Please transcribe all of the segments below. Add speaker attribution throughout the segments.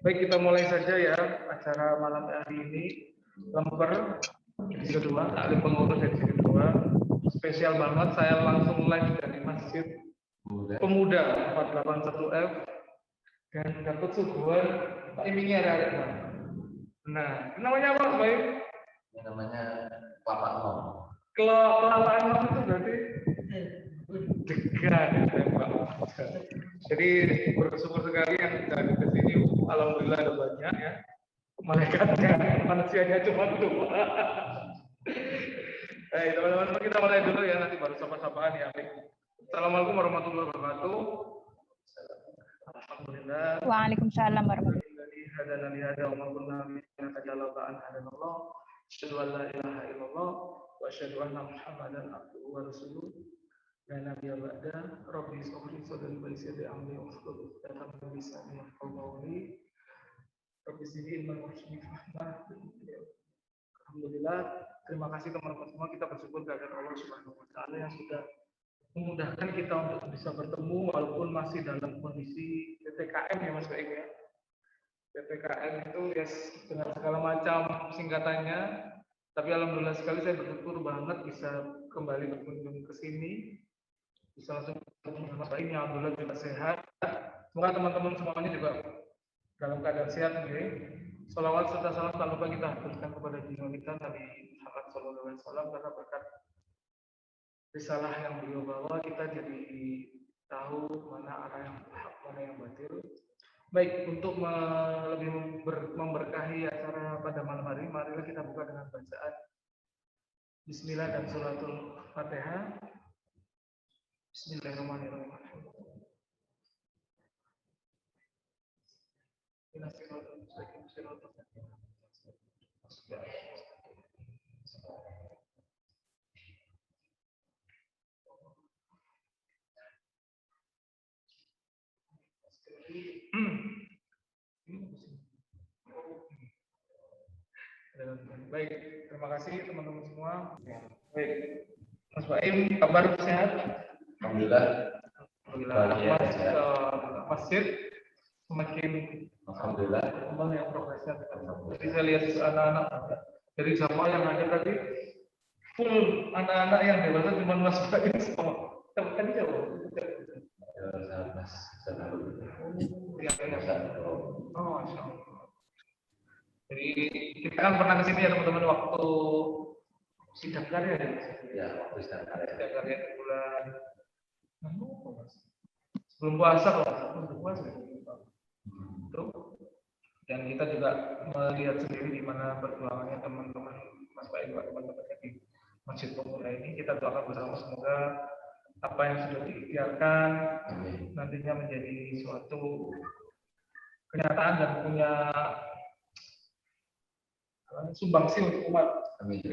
Speaker 1: Baik, kita mulai saja ya acara malam hari ini. Lemper edisi kedua, ahli pengurus edisi kedua. Spesial banget, saya langsung live dari Masjid Pemuda 481F dan dapat suguhan Pak Imingnya ada. Nah, namanya apa, Baik?
Speaker 2: Namanya Kelapa Nom.
Speaker 1: Kelapa Nom itu berarti degan ya, Pak. Jadi bersyukur sekali yang sudah ke sini. Alhamdulillah ada banyak ya. Malaikatnya, manusianya cuma 2. Baik, teman-teman, kita mulai dulu ya, nanti baru sapa-sapaan ya. Assalamualaikum warahmatullahi wabarakatuh. Alhamdulillah.
Speaker 3: Waalaikumsalam warahmatullahi
Speaker 1: wabarakatuh. Asyhadu an la ilaha illallah wa asyhadu anna Muhammadan abduhu wa rasuluh. La nabiyya ba'da. Rabbi sholli sadri wa yassir li amri wahlul 'uqdatam min lisani yafqahu qawli. Rabbi zidni ilman warzuqni fahma. Alhamdulillah, terima kasih teman-teman semua. Kita bersyukur kepada Allah Subhanahu wa taala yang sudah memudahkan kita untuk bisa bertemu walaupun masih dalam kondisi PPKM ya Mas Baik ya. PPKM itu ya dengan segala macam singkatannya, tapi alhamdulillah sekali saya bersyukur banget bisa kembali berkunjung ke sini, bisa langsung bertemu Mas Baik yang alhamdulillah juga sehat. Semoga teman-teman semuanya juga dalam keadaan sehat ya. Salawat serta salam tak lupa kita haturkan kepada junjungan kita Nabi Muhammad SAW karena berkat risalah yang beliau bawa kita jadi tahu mana arah yang hak, mana yang batil. Baik, untuk lebih memberkahi acara pada malam hari, marilah kita buka dengan bacaan Bismillah dan Suratul Fatihah. Bismillahirrahmanirrahim. Baik, terima kasih teman-teman semua. Baik, Mas Baim, kabar sehat?
Speaker 2: Alhamdulillah.
Speaker 1: Alhamdulillah. Masjid semakin
Speaker 2: Alhamdulillah.
Speaker 1: berkembang yang progresnya. Jadi saya lihat anak-anak dari jamaah yang ada tadi full anak-anak yang dewasa cuma Mas Baim semua. Tadi jauh. Oh, Masya Allah. Jadi kita kan pernah kesini ya teman-teman waktu sidang karya
Speaker 2: ya waktu sidang
Speaker 1: karya bulan sebelum puasa sebelum puasa itu, dan kita juga melihat sendiri di mana perjuangannya teman-teman Mas Baik teman-teman di Masjid Pemuda ini. Kita doakan bersama semoga apa yang sudah diikhtiarkan nantinya menjadi suatu kenyataan dan punya sumbangsi untuk umat.
Speaker 2: Amin.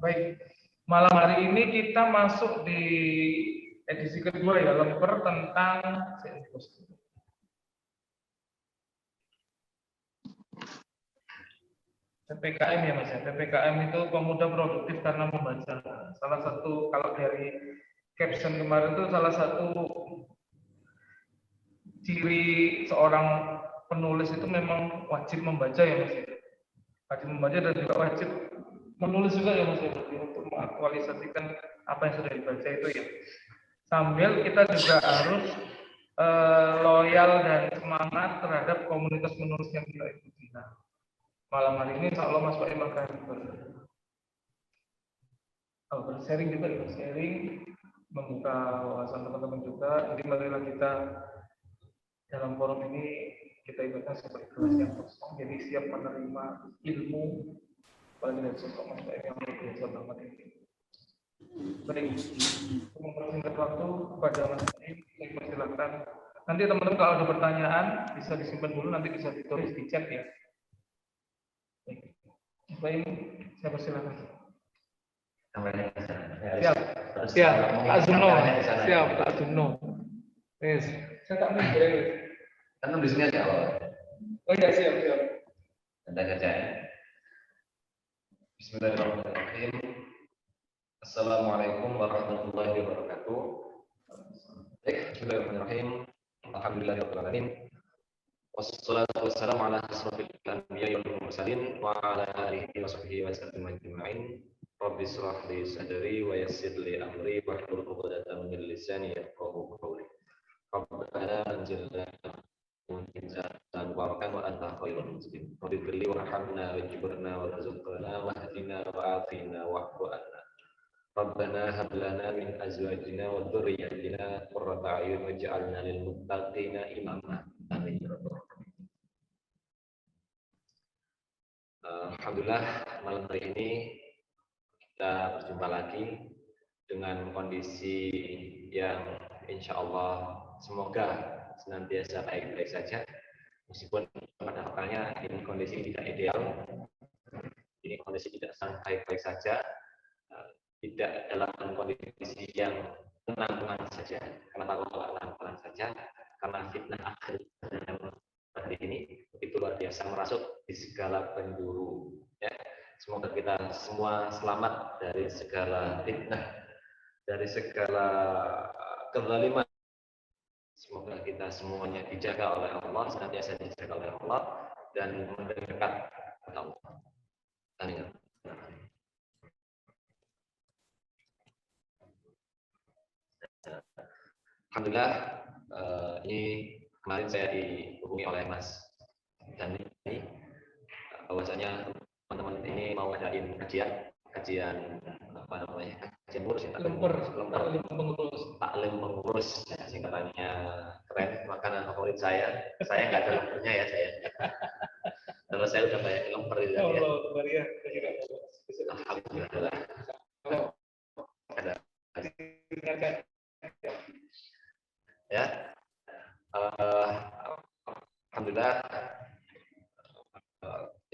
Speaker 1: Baik, malam hari ini kita masuk di edisi kedua ya, lemper tentang PPKM ya Mas ya. PPKM itu pemuda produktif karena membaca. Salah satu kalau dari caption kemarin itu salah satu ciri seorang penulis itu memang wajib membaca ya Mas ya. Wajib membaca dan juga wajib menulis juga ya Mas untuk mengaktualisasikan apa yang sudah dibaca itu ya. Sambil kita juga harus loyal dan semangat terhadap komunitas penulis yang kita ikuti. Nah, malam hari ini insya Allah Mas Baim akan bersharing juga, bersharing, membuka wawasan teman-teman juga. Jadi marilah kita dalam forum ini kita ibaratkan seperti kelas yang kosong, jadi siap menerima ilmu dari sosok Mas Baim yang luar biasa banget ini. Baik, untuk mempersingkat waktu kepada Mas Baim, saya persilakan. Nanti teman-teman kalau ada pertanyaan bisa disimpan dulu, nanti bisa ditulis di chat ya. Baik, Mas Baim, saya persilakan. Siap, Pak Zuno, siap, Pak Zuno. Yes, saya tak mikir.
Speaker 2: Kan di sini aja awal.
Speaker 1: Oh iya, siap.
Speaker 2: Ada saja ya. Bismillahirrahmanirrahim. Assalamualaikum warahmatullahi wabarakatuh. Bismillahirrahmanirrahim. Alhamdulillahirabbil alamin. Wassalatu wassalamu ala asrofil anbiya'i wal mursalin wa ala alihi wa sahbihi wa sallam ajma'in. Rabbi shrah li sadri wa yassir li amri wahlul 'uqdatam min lisani yafqahu qawli. Rabbana anzilna munzilatan mubarakan wa anta khairul munzilin. Rabbi firli warhamna wajburna warzuqna wahdina wa'afina wa'fu 'anna. Rabbana hab lana min azwajina wa dhurriyyatina qurrata a'yun waj'alna lil muttaqina imama. Amin. Alhamdulillah malam hari ini kita berjumpa lagi dengan kondisi yang insya Allah semoga senantiasa baik-baik saja, meskipun pada faktanya ini kondisi tidak ideal, ini kondisi tidak sangat baik-baik saja, tidak dalam kondisi yang tenang-tenang saja. Kenapa kalau tenang-tenang saja? Karena fitnah akhir hari ini itu luar biasa merasuk di segala penjuru. Ya. Semoga kita semua selamat dari segala fitnah, dari segala kezaliman. Semoga kita semuanya dijaga oleh Allah, senantiasa dijaga oleh Allah dan mendekat kepada Allah. Amin. Alhamdulillah, ini kemarin saya dihubungi oleh Mas dan ini bahwasanya teman-teman ini mau ngadain kajian apa namanya, kajian ngurus ya, taklim pengurus ya, singkatannya keren, makanan favorit saya nggak ada lempernya ya saya. Kalau saya udah banyak lemper itu ya. Alhamdulillah. Ada. Ya, alhamdulillah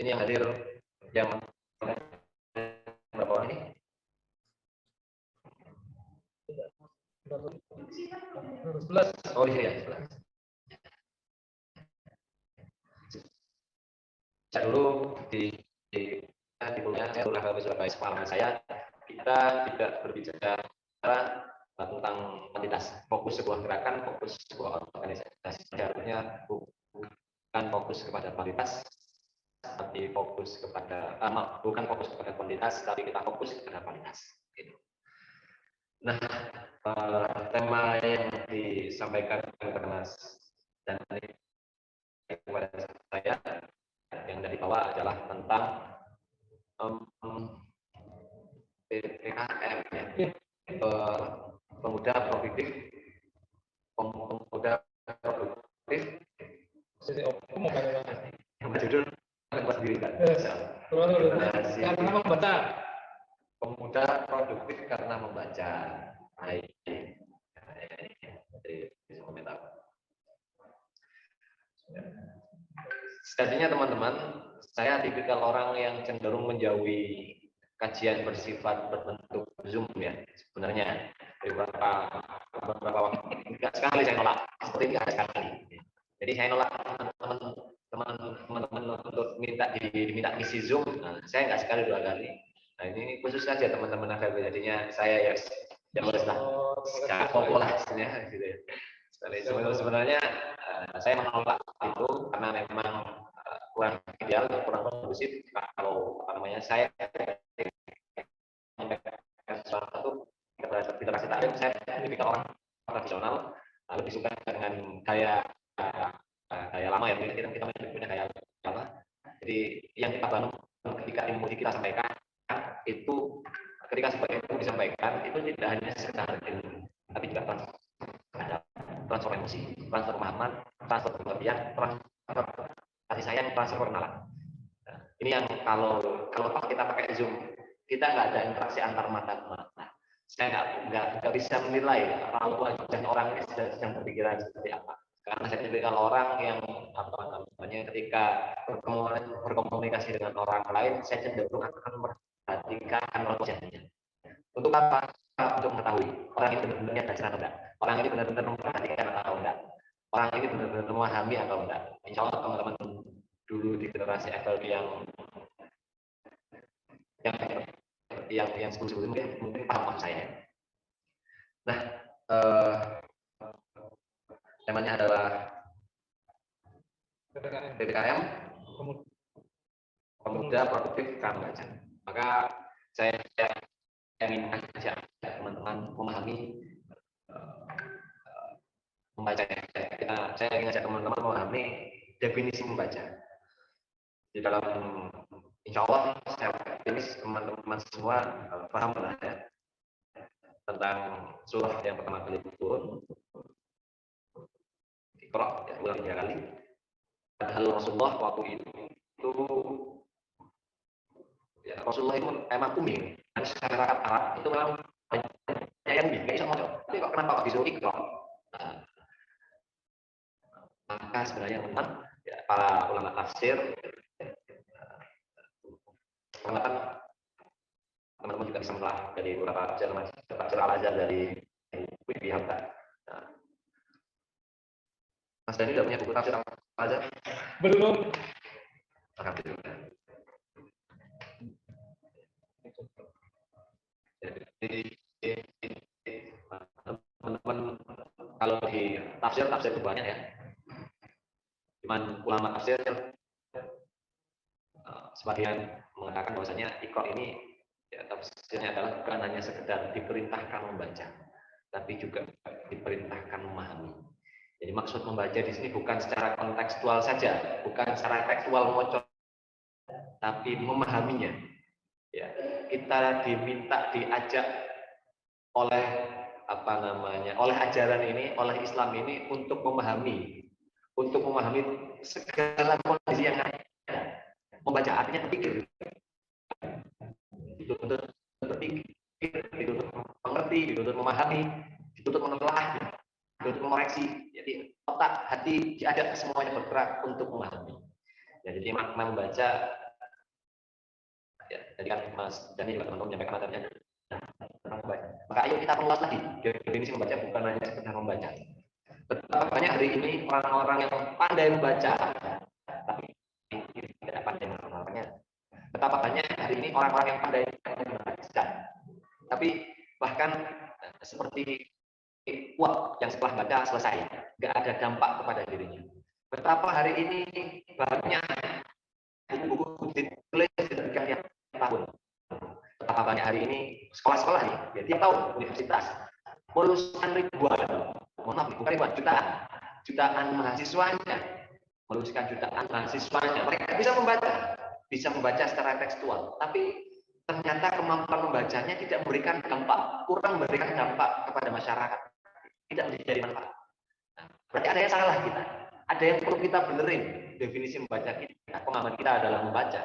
Speaker 2: ini yang hadir yang berapa orang ini? 11. Oh iya, 11. Saya dulu di kuliah saya sebagai kepala saya, kita tidak berbicara tentang kuantitas, fokus sebuah gerakan, fokus sebuah organisasi. Seharusnya bukan fokus kepada kualitas, tapi fokus kepada bukan fokus kepada kuantitas, tapi kita fokus kepada kualitas. Gitu. Nah, tema yang disampaikan kepada Mas dan kepada saya yang dari bawah adalah tentang PKM, pemuda produktif. Judul buat diri kan. Karena membaca. Pemuda produktif karena membaca. Baik. Jadi komentar. Sejatinya teman-teman, saya tipikal orang yang cenderung menjauhi kajian bersifat berbentuk Zoom ya. Sebenarnya beberapa waktu sekali saya nolak, seperti ini sekali. Jadi saya nolak teman-teman untuk diminta isi Zoom. Nah, saya nggak sekali, 2 kali. Nah ini khusus saja teman-teman AKB, jadinya saya ya haruslah secara populer gitu ya. Sebenarnya saya menolak itu karena memang kurang ideal, kurang kondusif. Kalau namanya saya suatu literasi taklim, saya tipikal orang tradisional, lebih suka dengan gaya lama ya, kita punya gaya lama. Jadi yang kita bangun ketika ilmu kita sampaikan itu, ketika sebagai itu disampaikan itu tidak hanya sekedar ilmu, tapi juga transfer emosi, transfer pemahaman, transfer pengertian, transfer kasih sayang, transfer kenalan. Nah, ini yang kalau kita pakai Zoom, kita nggak ada interaksi antar mata ke mata. Saya nggak bisa menilai wajah orang ini sedang berpikiran seperti apa. Karena saya tipikal orang yang ketika berkomunikasi dengan orang lain, saya cenderung akan memperhatikan wajahnya. Untuk apa? Untuk mengetahui orang ini benar-benar ada atau enggak, orang ini benar-benar memperhatikan atau enggak, orang ini benar-benar memahami atau enggak. Insya Allah teman-teman dulu di generasi FLB yang sebelum-sebelumnya mungkin paham saya. Nah, temanya adalah PPKM Pemuda Produktif Karena Membaca. Maka saya ingin ajak teman-teman memahami membaca. Saya ingin ajak teman-teman memahami definisi membaca. Di dalam insya Allah saya optimis teman-teman semua paham lah ya tentang surah yang pertama kali turun, Iqra, ya, ulang 3 kali. Padahal Rasulullah waktu itu ya, Rasulullah itu emang ummi, dan secara Arab itu memang banyak yang nggak bisa ngomong. Tapi kok kenapa kok disuruh Iqra? Nah, maka sebenarnya teman ya, para ulama tafsir mengatakan teman-teman juga bisa menelaah dari beberapa tafsir Al-Azhar dari Wibi Hamka. Nah, Mas Dani udah punya buku tafsir Al-Azhar?
Speaker 1: Belum.
Speaker 2: Alhamdulillah. Jadi teman-teman kalau di tafsir itu banyak ya. Cuman ulama tafsir sebagian mengatakan bahwasanya Iqra ini ya, tafsirnya adalah bukan hanya sekedar diperintahkan membaca, tapi juga diperintahkan memahami. Jadi maksud membaca di sini bukan secara kontekstual saja, bukan secara tekstual mocok, tapi memahaminya. Ya, kita diajak oleh oleh ajaran ini, oleh Islam ini untuk memahami segala kondisi yang ada. Membaca artinya berpikir, dituntut berpikir, dituntut mengerti, dituntut memahami, dituntut menelaah, dituntut mengoreksi. Jadi otak, hati diajak semuanya bergerak untuk memahami. Ya, jadi makna membaca, ya, tadi kan Mas Dani juga teman-teman menyampaikan materinya tentang membaca. Maka ayo kita perluas lagi definisi membaca, bukan hanya sekedar membaca. Betapa banyak hari ini orang-orang yang pandai membaca, tapi tidak pandai mengenalnya. Betapa banyak hari ini orang-orang yang pandai membaca, tapi bahkan seperti uap yang setelah baca selesai, nggak ada dampak kepada dirinya. Betapa hari ini banyak buku-buku ditulis dari tiap tahun. Betapa banyak hari ini sekolah-sekolah nih, ya, tiap tahun universitas meluluskan ribuan, mohon maaf, bukan ribuan, jutaan mahasiswanya, meluluskan jutaan mahasiswanya. Mereka bisa membaca secara tekstual, tapi ternyata kemampuan membacanya tidak memberikan dampak, kurang memberikan dampak kepada masyarakat, tidak menjadi manfaat. Nah, berarti ada yang salah kita, ada yang perlu kita benerin definisi membaca kita, pemahaman kita adalah membaca.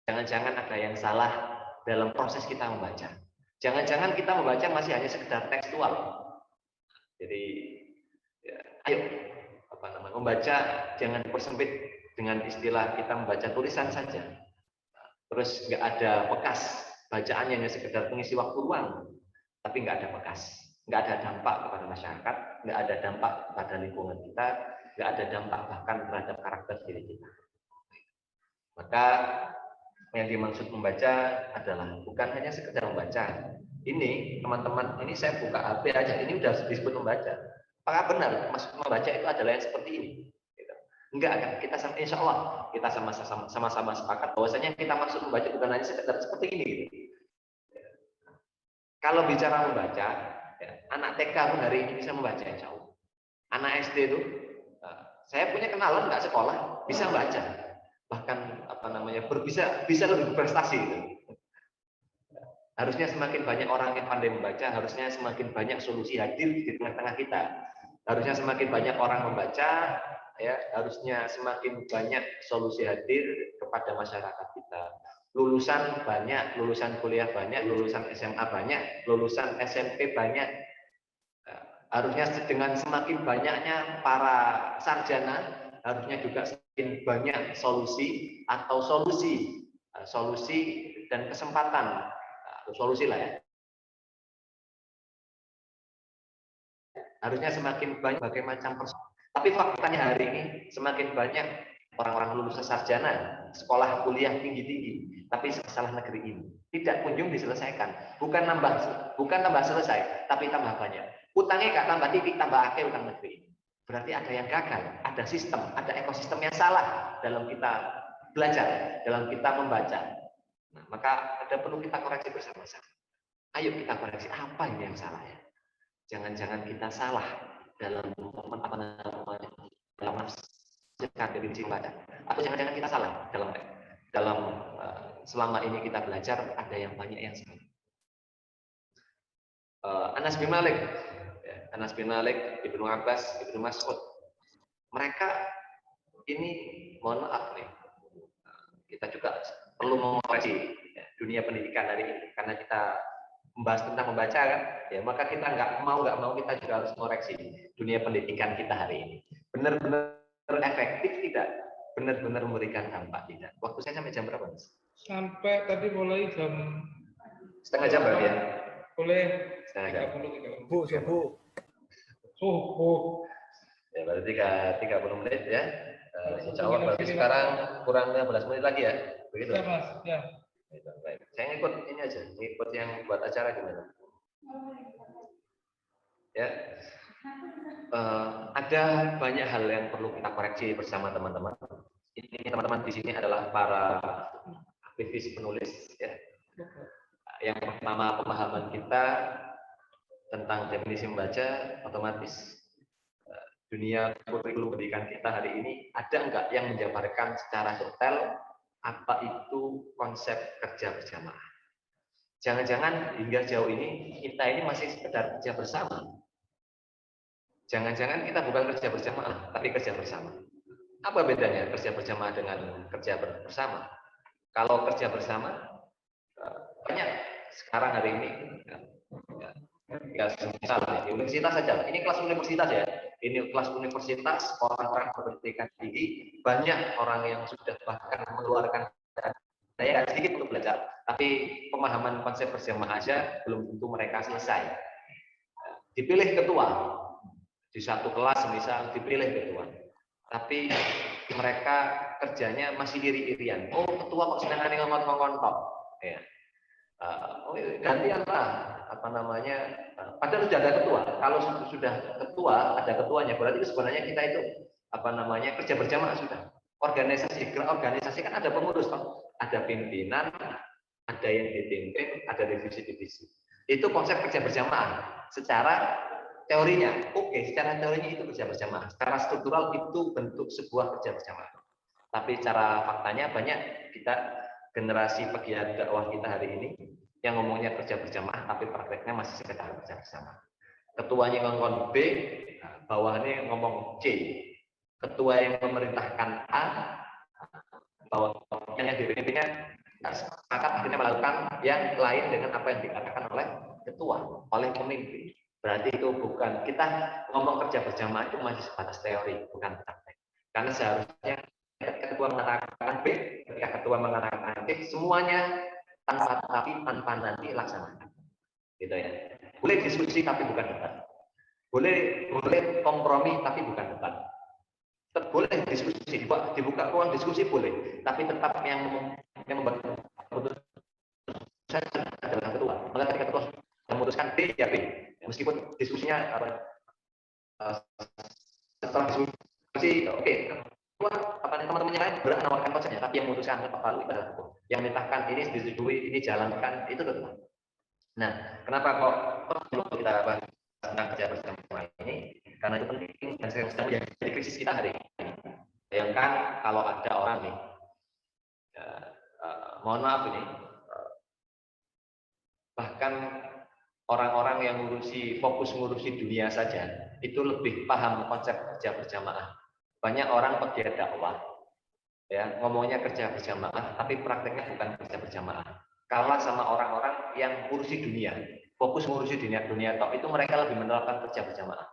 Speaker 2: Jangan-jangan ada yang salah dalam proses kita membaca. Jangan-jangan kita membaca masih hanya sekedar tekstual. Jadi, ya, ayo membaca jangan dipersempit dengan istilah kita membaca tulisan saja. Terus nggak ada bekas bacaan yang hanya sekedar pengisi waktu luang, tapi nggak ada bekas, nggak ada dampak kepada masyarakat, nggak ada dampak kepada lingkungan kita, nggak ada dampak bahkan terhadap karakter diri kita. Maka yang dimaksud membaca adalah bukan hanya sekedar membaca. Ini teman-teman, ini saya buka HP aja, ini udah disebut membaca. Apakah benar maksud membaca itu adalah yang seperti ini? Enggak, kita insya Allah kita sama-sama sepakat bahwasanya kita maksud membaca bukan hanya sekedar seperti ini. Gitu. Kalau bicara membaca, ya, anak TK pun hari ini bisa membaca, insya Allah. Anak SD itu, saya punya kenalan nggak sekolah bisa membaca, bahkan bisa lebih berprestasi. Gitu. Harusnya semakin banyak orang yang pandai membaca, harusnya semakin banyak solusi hadir di tengah-tengah kita. Harusnya semakin banyak orang membaca, ya, harusnya semakin banyak solusi hadir kepada masyarakat kita. Lulusan banyak, lulusan kuliah banyak, lulusan SMA banyak, lulusan SMP banyak. Harusnya dengan semakin banyaknya para sarjana, harusnya juga semakin banyak solusi dan kesempatan. Solusi lah ya. Harusnya semakin banyak berbagai macam persoalan. Tapi faktanya hari ini semakin banyak orang-orang lulusan sarjana, sekolah kuliah tinggi-tinggi, tapi masalah negeri ini tidak kunjung diselesaikan. Bukan nambah selesai, tapi tambah banyak. Utangnya gak tambah titik, tambah akeh utang negeri ini. berarti ada yang gagal, ada sistem, ada ekosistem yang salah dalam kita belajar, dalam kita membaca. Nah, maka ada perlu kita koreksi bersama-sama. Ayo kita koreksi apa ini yang salah ya. Jangan-jangan kita salah dalam menafsirkan definisi membaca, atau jangan-jangan kita salah dalam selama ini kita belajar ada yang banyak yang salah. Anas bin Malik, Ibnu Abbas, Ibnu Mas'ud, mereka ini mohon maaf nih, kita juga perlu mengoreksi dunia pendidikan hari ini karena kita membahas tentang membaca kan, ya maka kita nggak mau kita juga harus mengoreksi dunia pendidikan kita hari ini. Benar-benar efektif tidak? Benar-benar memberikan dampak tidak? Waktu saya sampai jam berapa, Mas?
Speaker 1: Sampai tadi mulai jam
Speaker 2: setengah jam berarti ya?
Speaker 1: Boleh
Speaker 2: setengah jam.
Speaker 1: Subuh.
Speaker 2: Ya berarti 30 menit ya. Insya Allah berarti sekarang kurang 15 menit lagi ya. Begitu.
Speaker 1: Ya, Mas. Ya.
Speaker 2: Baik. Saya ngikut ini aja, ngikut yang buat acara gimana? Ya. Ada banyak hal yang perlu kita koreksi bersama teman-teman. Ini teman-teman di sini adalah para aktivis penulis ya. Yang pertama, pemahaman kita tentang definisi membaca otomatis dunia kurikulum pendidikan kita hari ini ada enggak yang menjabarkan secara detail apa itu konsep kerja berjamaah. Jangan-jangan hingga jauh ini kita ini masih sekedar kerja bersama. Jangan-jangan kita bukan kerja berjamaah, tapi kerja bersama. Apa bedanya kerja berjamaah dengan kerja bersama? Kalau kerja bersama, banyak sekarang hari ini, ya misalnya di universitas saja. Ini kelas universitas ya. Ini kelas universitas, orang-orang berpendidikan tinggi, banyak orang yang sudah bahkan mengeluarkan daya sedikit untuk belajar. Tapi pemahaman konsep berjamaah aja belum tentu mereka selesai. Dipilih ketua di satu kelas, misal dipilih ketua, tapi mereka kerjanya masih iri-irian. Oh, ketua kok sedang ngomong-ngomong top, ya. Gantian lah, apa namanya? Padahal sudah ada ketua. Kalau sudah ketua, ada ketuanya, berarti sebenarnya kita itu apa namanya kerja berjamaah sudah. Organisasi kan ada pengurus, ada pimpinan, ada yang dipimpin, ada divisi-divisi. Itu konsep kerja berjamaah. Secara teorinya, oke, secara teorinya itu kerja berjamaah. Secara struktural itu bentuk sebuah kerja berjamaah. Tapi cara faktanya banyak kita generasi pegiat dakwah kita hari ini yang ngomongnya kerja berjamaah tapi prakteknya masih sekedar kerja bersama. Ketuanya ngomong B, bawahnya ngomong C. Ketua yang memerintahkan A, bawahnya yang dipimpinnya sepakat akhirnya melakukan yang lain dengan apa yang dikatakan oleh ketua, oleh pemimpin. Berarti itu bukan, kita ngomong kerja berjamaah itu masih sebatas teori, bukan praktek. Karena seharusnya ketua mengatakan B, ketika ketua mengatakan C, semuanya tanpa tapi tanpa nanti laksanakan. Gitu ya. Boleh diskusi tapi bukan debat. Boleh kompromi tapi bukan debat. Boleh diskusi, dibuka ruang diskusi boleh, tapi tetap yang membuat keputusan adalah ketua. Maka ketika ketua memutuskan B ya B, meskipun diskusinya setelah diskusi oke. Teman-teman yang lain berhak menawarkan konsepnya, tapi yang memutuskan Pak Palu itu adalah ketua. Yang mintakan ini disetujui, ini jalankan, itu ketua. Nah, kenapa kok perlu kita bahas tentang kerja bersama ini? Karena itu penting dan sedang menjadi krisis kita hari ini. Bayangkan kalau ada orang nih, mohon maaf ini, bahkan orang-orang yang fokus ngurusi dunia saja, itu lebih paham konsep kerja berjamaah. Banyak orang pegiat dakwah, ya ngomongnya kerja berjamaah, tapi prakteknya bukan kerja berjamaah. Kalah sama orang-orang yang ngurusi dunia, fokus ngurusi dunia tok, itu mereka lebih menerapkan kerja berjamaah.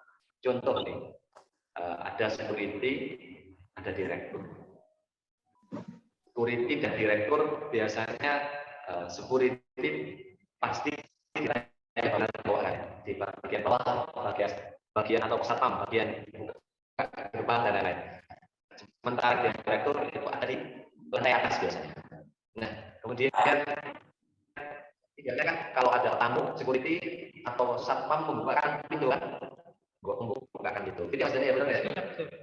Speaker 2: Contoh nih, ada security, ada direktur. Security dan direktur biasanya security pasti di bagian bawah, bagian atau satpam, bagian depan dan lain-lain. Sementara direktur itu ada di lantai atas biasanya. Nah, kemudian biasanya kan kalau ada tamu security atau satpam membuka pintu kan, membuka dibukakan itu. Jadi maksudnya ya benar ya.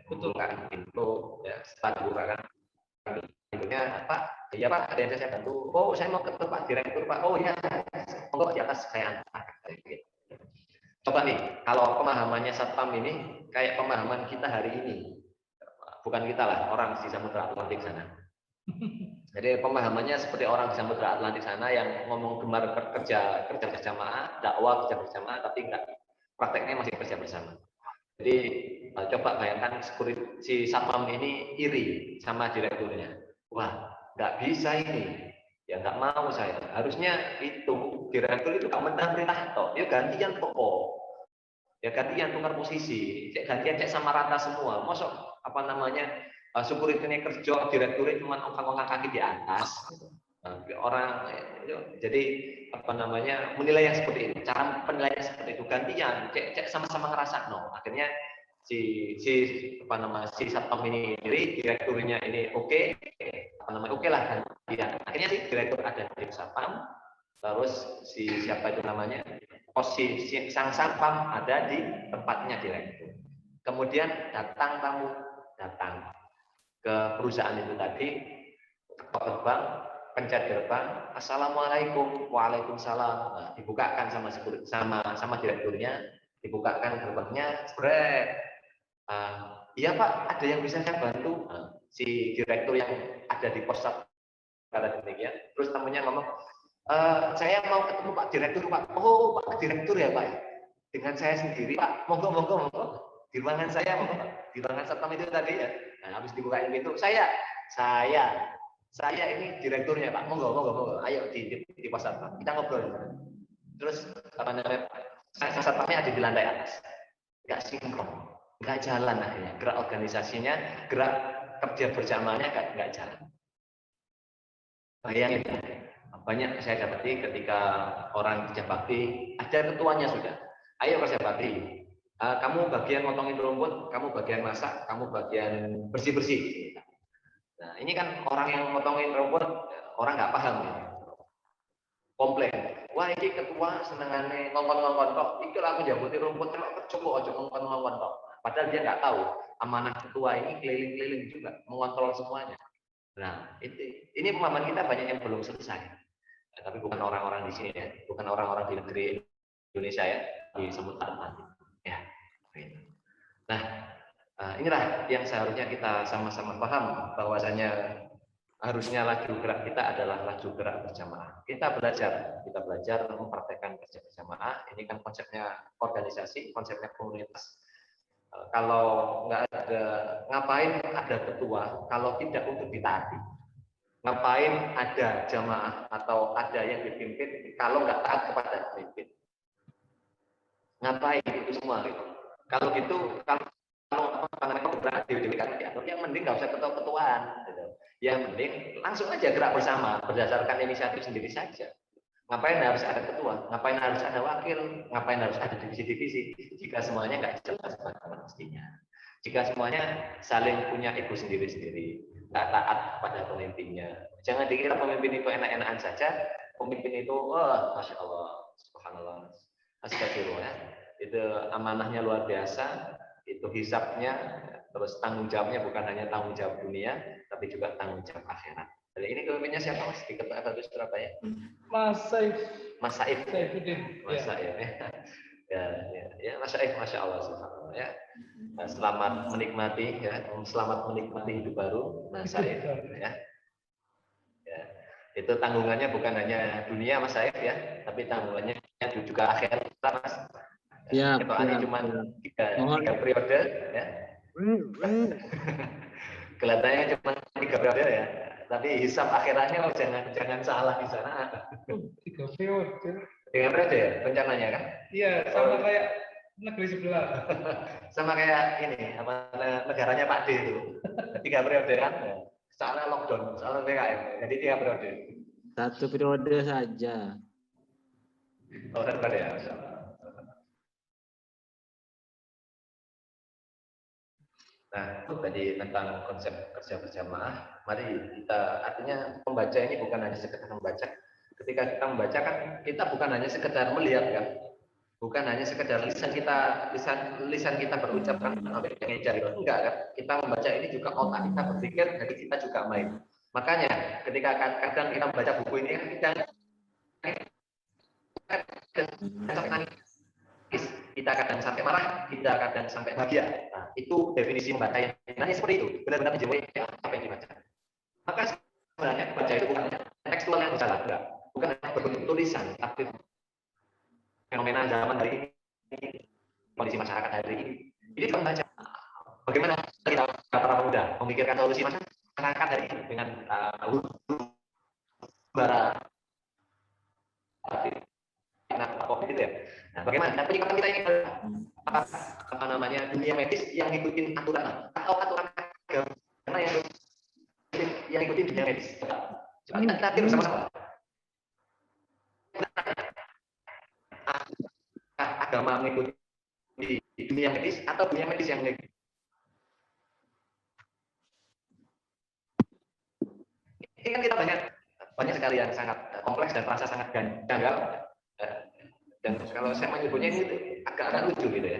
Speaker 1: Betul.
Speaker 2: Bukakan pintu, ya setelah dibukakan pintunya, Pak, iya Pak, ada yang saya bantu. Oh, saya mau ke Pak Direktur Pak. Oh iya, monggo di atas saya antar. Coba nih, kalau pemahamannya Satpam ini kayak pemahaman kita hari ini, bukan kita lah, orang di Samudra Atlantik sana. Jadi pemahamannya seperti orang di Samudra Atlantik sana yang ngomong gemar kerja berjamaah, dakwah kerja berjamaah, tapi enggak, prakteknya masih kerja bersama. Jadi coba bayangkan si Satpam ini iri sama direkturnya. Wah, nggak bisa ini. Ya nggak mau saya. Harusnya itu direktur itu nggak mentah-mentah toh. Dia gantian pokok. Ya gantian tukar posisi. Gantian cek sama rata semua. Mosok apa namanya security-nya kerja, direkturnya cuma ongkang-ongkang kaki di atas. Nah, orang jadi apa namanya menilai yang seperti itu. Cara penilaian seperti itu gantian. Cek sama-sama ngerasa no. Akhirnya si Satpam ini direkturnya ini oke lah gantian. Akhirnya si direktur ada di Satpam, terus siapa itu namanya posisi sang Satpam ada di tempatnya direktur. Kemudian datang ke perusahaan itu tadi, ketok gerbang, pencet gerbang, assalamualaikum, waalaikumsalam. Nah, dibukakan sama direkturnya, dibukakan gerbangnya, spread. Iya Pak, ada yang bisa saya bantu? Si direktur yang ada di pos kata demikian. Terus temannya ngomong, saya mau ketemu Pak Direktur Pak. Oh Pak Direktur ya Pak. Dengan saya sendiri Pak. Monggo. Di ruangan saya monggo. Di ruangan Satpam itu tadi ya. Nah, habis dibukain pintu, saya ini direkturnya Pak. Monggo. Ayo di pos Satpam. Kita ngobrol. Terus apa namanya? Satpamnya ada di lantai atas. Enggak sinkron. Nggak jalan akhirnya, gerak organisasinya, gerak kerja berjamaahnya nggak jalan. Bayangin, banyak saya dapati ketika orang kerja bakti, ada ketuanya sudah. Ayo kerja bakti, kamu bagian motongin rumput, kamu bagian masak, kamu bagian bersih-bersih. Nah ini kan orang yang motongin rumput, orang nggak paham ya. Komplain, wah ini ketua senengannya ngongkon-ngongkon kok, itu aku jabuti rumput, coba aja ngongkon-ngongkon kok. Padahal dia nggak tahu amanah ketua ini keliling-keliling juga mengontrol semuanya. Nah, ini pemahaman kita banyak yang belum selesai. Nah, tapi bukan orang-orang di sini ya, bukan orang-orang di negeri Indonesia ya, di Samudra Atlantik. Ya, nah inilah yang seharusnya kita sama-sama paham bahwasanya harusnya laju gerak kita adalah laju gerak berjamaah. Kita belajar mempraktekkan kerja berjamaah. Ini kan konsepnya organisasi, konsepnya komunitas. Kalau nggak ada, ngapain ada ketua kalau tidak untuk ditaati? Ngapain ada jamaah atau ada yang dipimpin kalau nggak taat kepada pemimpin? Ngapain itu semua? Gitu. Kalau gitu, kalau berarti yang mending nggak usah ketua-ketuaan. Gitu. Yang mending langsung aja gerak bersama berdasarkan inisiatif sendiri saja. Ngapain harus ada ketua? Ngapain harus ada wakil? Ngapain harus ada divisi-divisi? Jika semuanya nggak jelas mestinya. Jika semuanya saling punya ego sendiri-sendiri, nggak taat pada pemimpinnya. Jangan dikira pemimpin itu enak-enakan saja. Pemimpin itu, masya Allah, subhanallah, astagfirullah. Itu amanahnya luar biasa. Itu hisabnya, terus tanggung jawabnya bukan hanya tanggung jawab dunia, tapi juga tanggung jawab akhirat. Jadi ini pemimpinnya siapa Mas di Ketua FHB Surabaya?
Speaker 1: Mas Saif.
Speaker 2: Mas Saif.
Speaker 1: Saifuddin.
Speaker 2: Mas Saif ya. Ya, Mas Saif, masya Allah, subhanallah ya. Nah, selamat menikmati ya, selamat menikmati hidup baru, Mas Saif ya. Ya. Itu tanggungannya bukan hanya dunia Mas Saif ya, tapi tanggungannya juga akhirat Mas. Ya, ketuaannya cuma tiga periode ya. Kelihatannya cuma 3 periode ya. Tapi hisab akhiratnya jangan salah di sana.
Speaker 1: 3 periode.
Speaker 2: 3 periode ya rencananya kan?
Speaker 1: Iya, sama kayak negeri sebelah.
Speaker 2: Sama kayak ini apa negaranya Pak D itu. 3 periode kan? Soalnya lockdown, soalnya PKM. Jadi 3 periode.
Speaker 3: 1 periode saja.
Speaker 2: Oh, 1 periode ya. Nah, itu tadi tentang konsep kerja berjamaah. Mari kita, artinya membaca ini bukan hanya sekedar membaca. Ketika kita membaca kan, kita bukan hanya sekedar melihat kan. Bukan hanya sekedar lisan kita berucap kan sampai mengejar itu enggak kan. Kita membaca ini juga otak kita berpikir, jadi kita juga main. Makanya ketika kadang kita membaca buku ini kan kita kadang sampai marah, kita kadang sampai bahagia. Nah, itu definisi membaca yang sebenarnya seperti itu, benar-benar menjiwai apa yang dibaca. Maka sebenarnya baca itu bukan tekstual yang berjalan, enggak, bukan berbentuk tulisan, tapi fenomena zaman hari ini, kondisi masyarakat hari ini. Ini juga membaca. Bagaimana kita para pemuda memikirkan solusi masyarakat hari ini dengan bara COVID itu ya. Nah, bagaimana? Tapi kalau kita ingin apa namanya dunia medis yang ngikutin aturan atau aturan agama yang ngikutin dunia medis. Coba kita lihat bersama-sama. Agama mengikuti dunia medis atau dunia medis yang mengikuti. Ini kan kita banyak sekali yang sangat kompleks dan terasa sangat janggal. Dan kalau saya menyebutnya ini agak lucu gitu ya.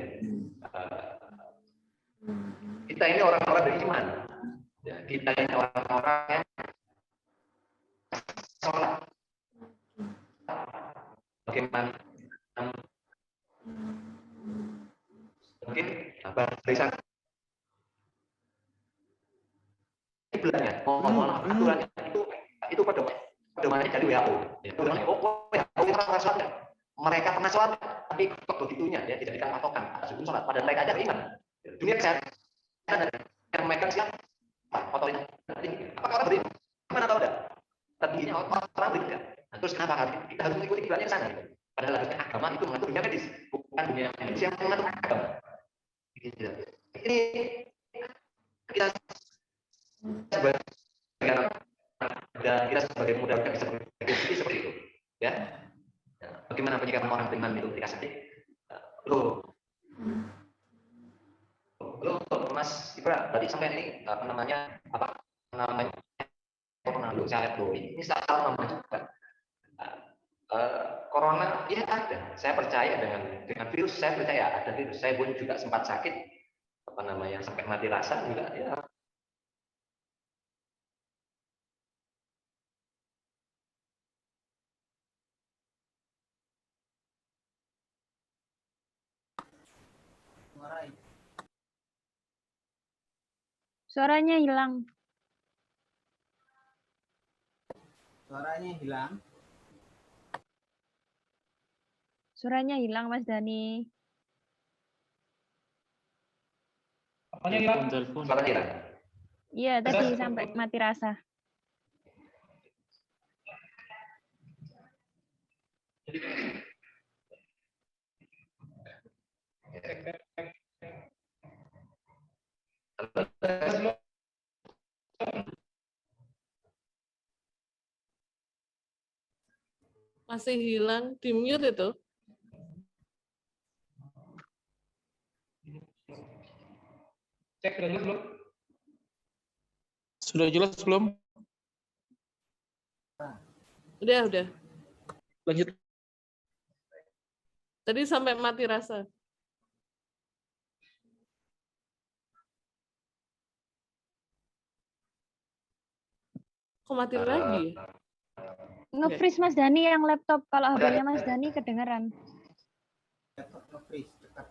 Speaker 2: Kita ini orang-orang beriman. Ya, kita ini orang-orang yang sholat. Bagaimana mungkin barisan bulannya, aturannya itu pedomannya dari WHO. Ya, WHO itu pernah sholat nggak? Mereka pernah sholat, tapi kok begitunya ya tidak dikasih patokan atas hukum sholat. Padahal mereka aja beriman. Dunia kesehatan yang memegang siapa? Otoritas tinggi. Apakah orang beriman? Mana tahu enggak? Tertingginya orang beriman. Nah, terus kenapa kita harus mengikuti kiblatnya ke sana? Padahal harusnya agama itu mengatur dunia medis, bukan dunia medis yang mengatur agama. Ini kita sebagai dan kita sebagai pemuda kita bisa berpikir seperti itu, ya. Bagaimana penyikapan orang beriman itu ketika sakit? Mas Ibra, tadi sampai ini apa namanya saya lihat ini salah nama juga. Corona ya ada. Saya percaya dengan virus, saya percaya ada virus. Saya pun juga sempat sakit apa namanya sampai mati rasa juga ya.
Speaker 4: Suaranya hilang.
Speaker 5: Suaranya hilang.
Speaker 4: Suaranya hilang, Mas Dani.
Speaker 1: Apanya hilang?
Speaker 3: Telepon.
Speaker 2: Suara hilang.
Speaker 4: Iya, tadi sampai mati rasa.
Speaker 6: Masih hilang, di mute itu.
Speaker 1: Cek sudah jelas belum?
Speaker 7: Sudah jelas belum?
Speaker 6: Udah.
Speaker 7: Lanjut.
Speaker 6: Tadi sampai mati rasa. Kok mati lagi?
Speaker 4: Nge-freeze Mas Dani yang laptop. Kalau HP-nya Mas Dani kedengeran.
Speaker 5: Laptop nge-freeze dekat.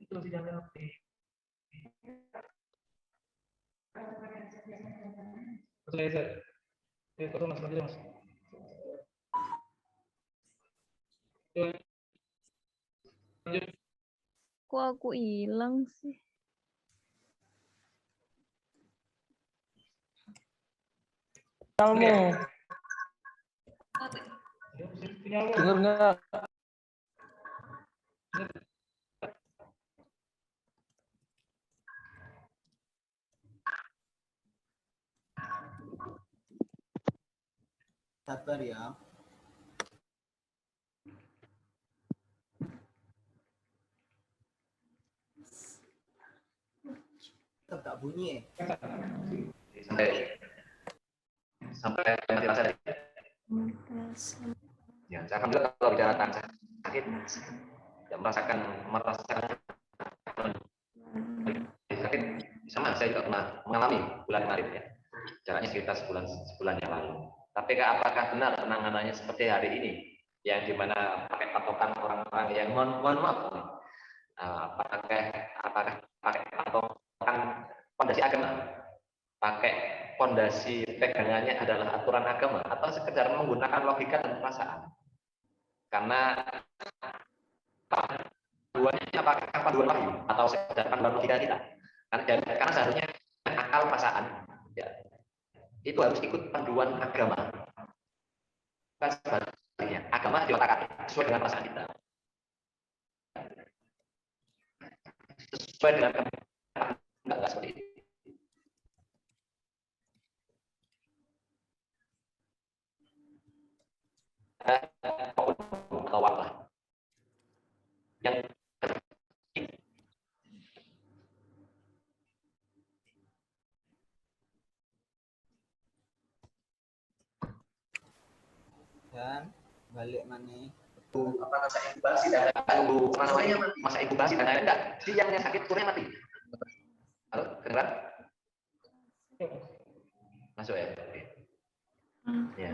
Speaker 1: Itu sinyalnya oke. Saya. Itu Mas Mas. Lanjut.
Speaker 4: Kok aku hilang sih?
Speaker 7: Kamu dengar nggak?
Speaker 5: Sabar ya. Tetap tak bunyi.
Speaker 2: Sampai mati rasa. Ya. Ya, alhamdulillah kalau bicara tentang sakit, ya merasakan sakit sama saya juga pernah mengalami bulan kemarin ya. Jaraknya sekitar sebulan yang lalu. Tapi apakah benar penanganannya seperti hari ini, yang dimana pakai patokan orang-orang yang mohon maaf, apakah pakai patokan fondasi agama, pakai fondasi pegangannya adalah aturan agama, atau sekedar menggunakan logika dan perasaan? Karena panduannya apakah panduan wahyu atau sekedar panduan logika kita? Karena seharusnya akal perasaan ya, itu harus ikut panduan agama. Bukan sebaliknya, agama diotak-atik sesuai dengan perasaan kita, sesuai dengan enggak seperti itu. Atau wabah yang
Speaker 5: Dan balik mana?
Speaker 2: masa inkubasi dan masa inkubasi dan lain-lain, enggak, dia yang sakit kurangnya mati. Halo, kedengeran? Masuk ya? Oke. Ya.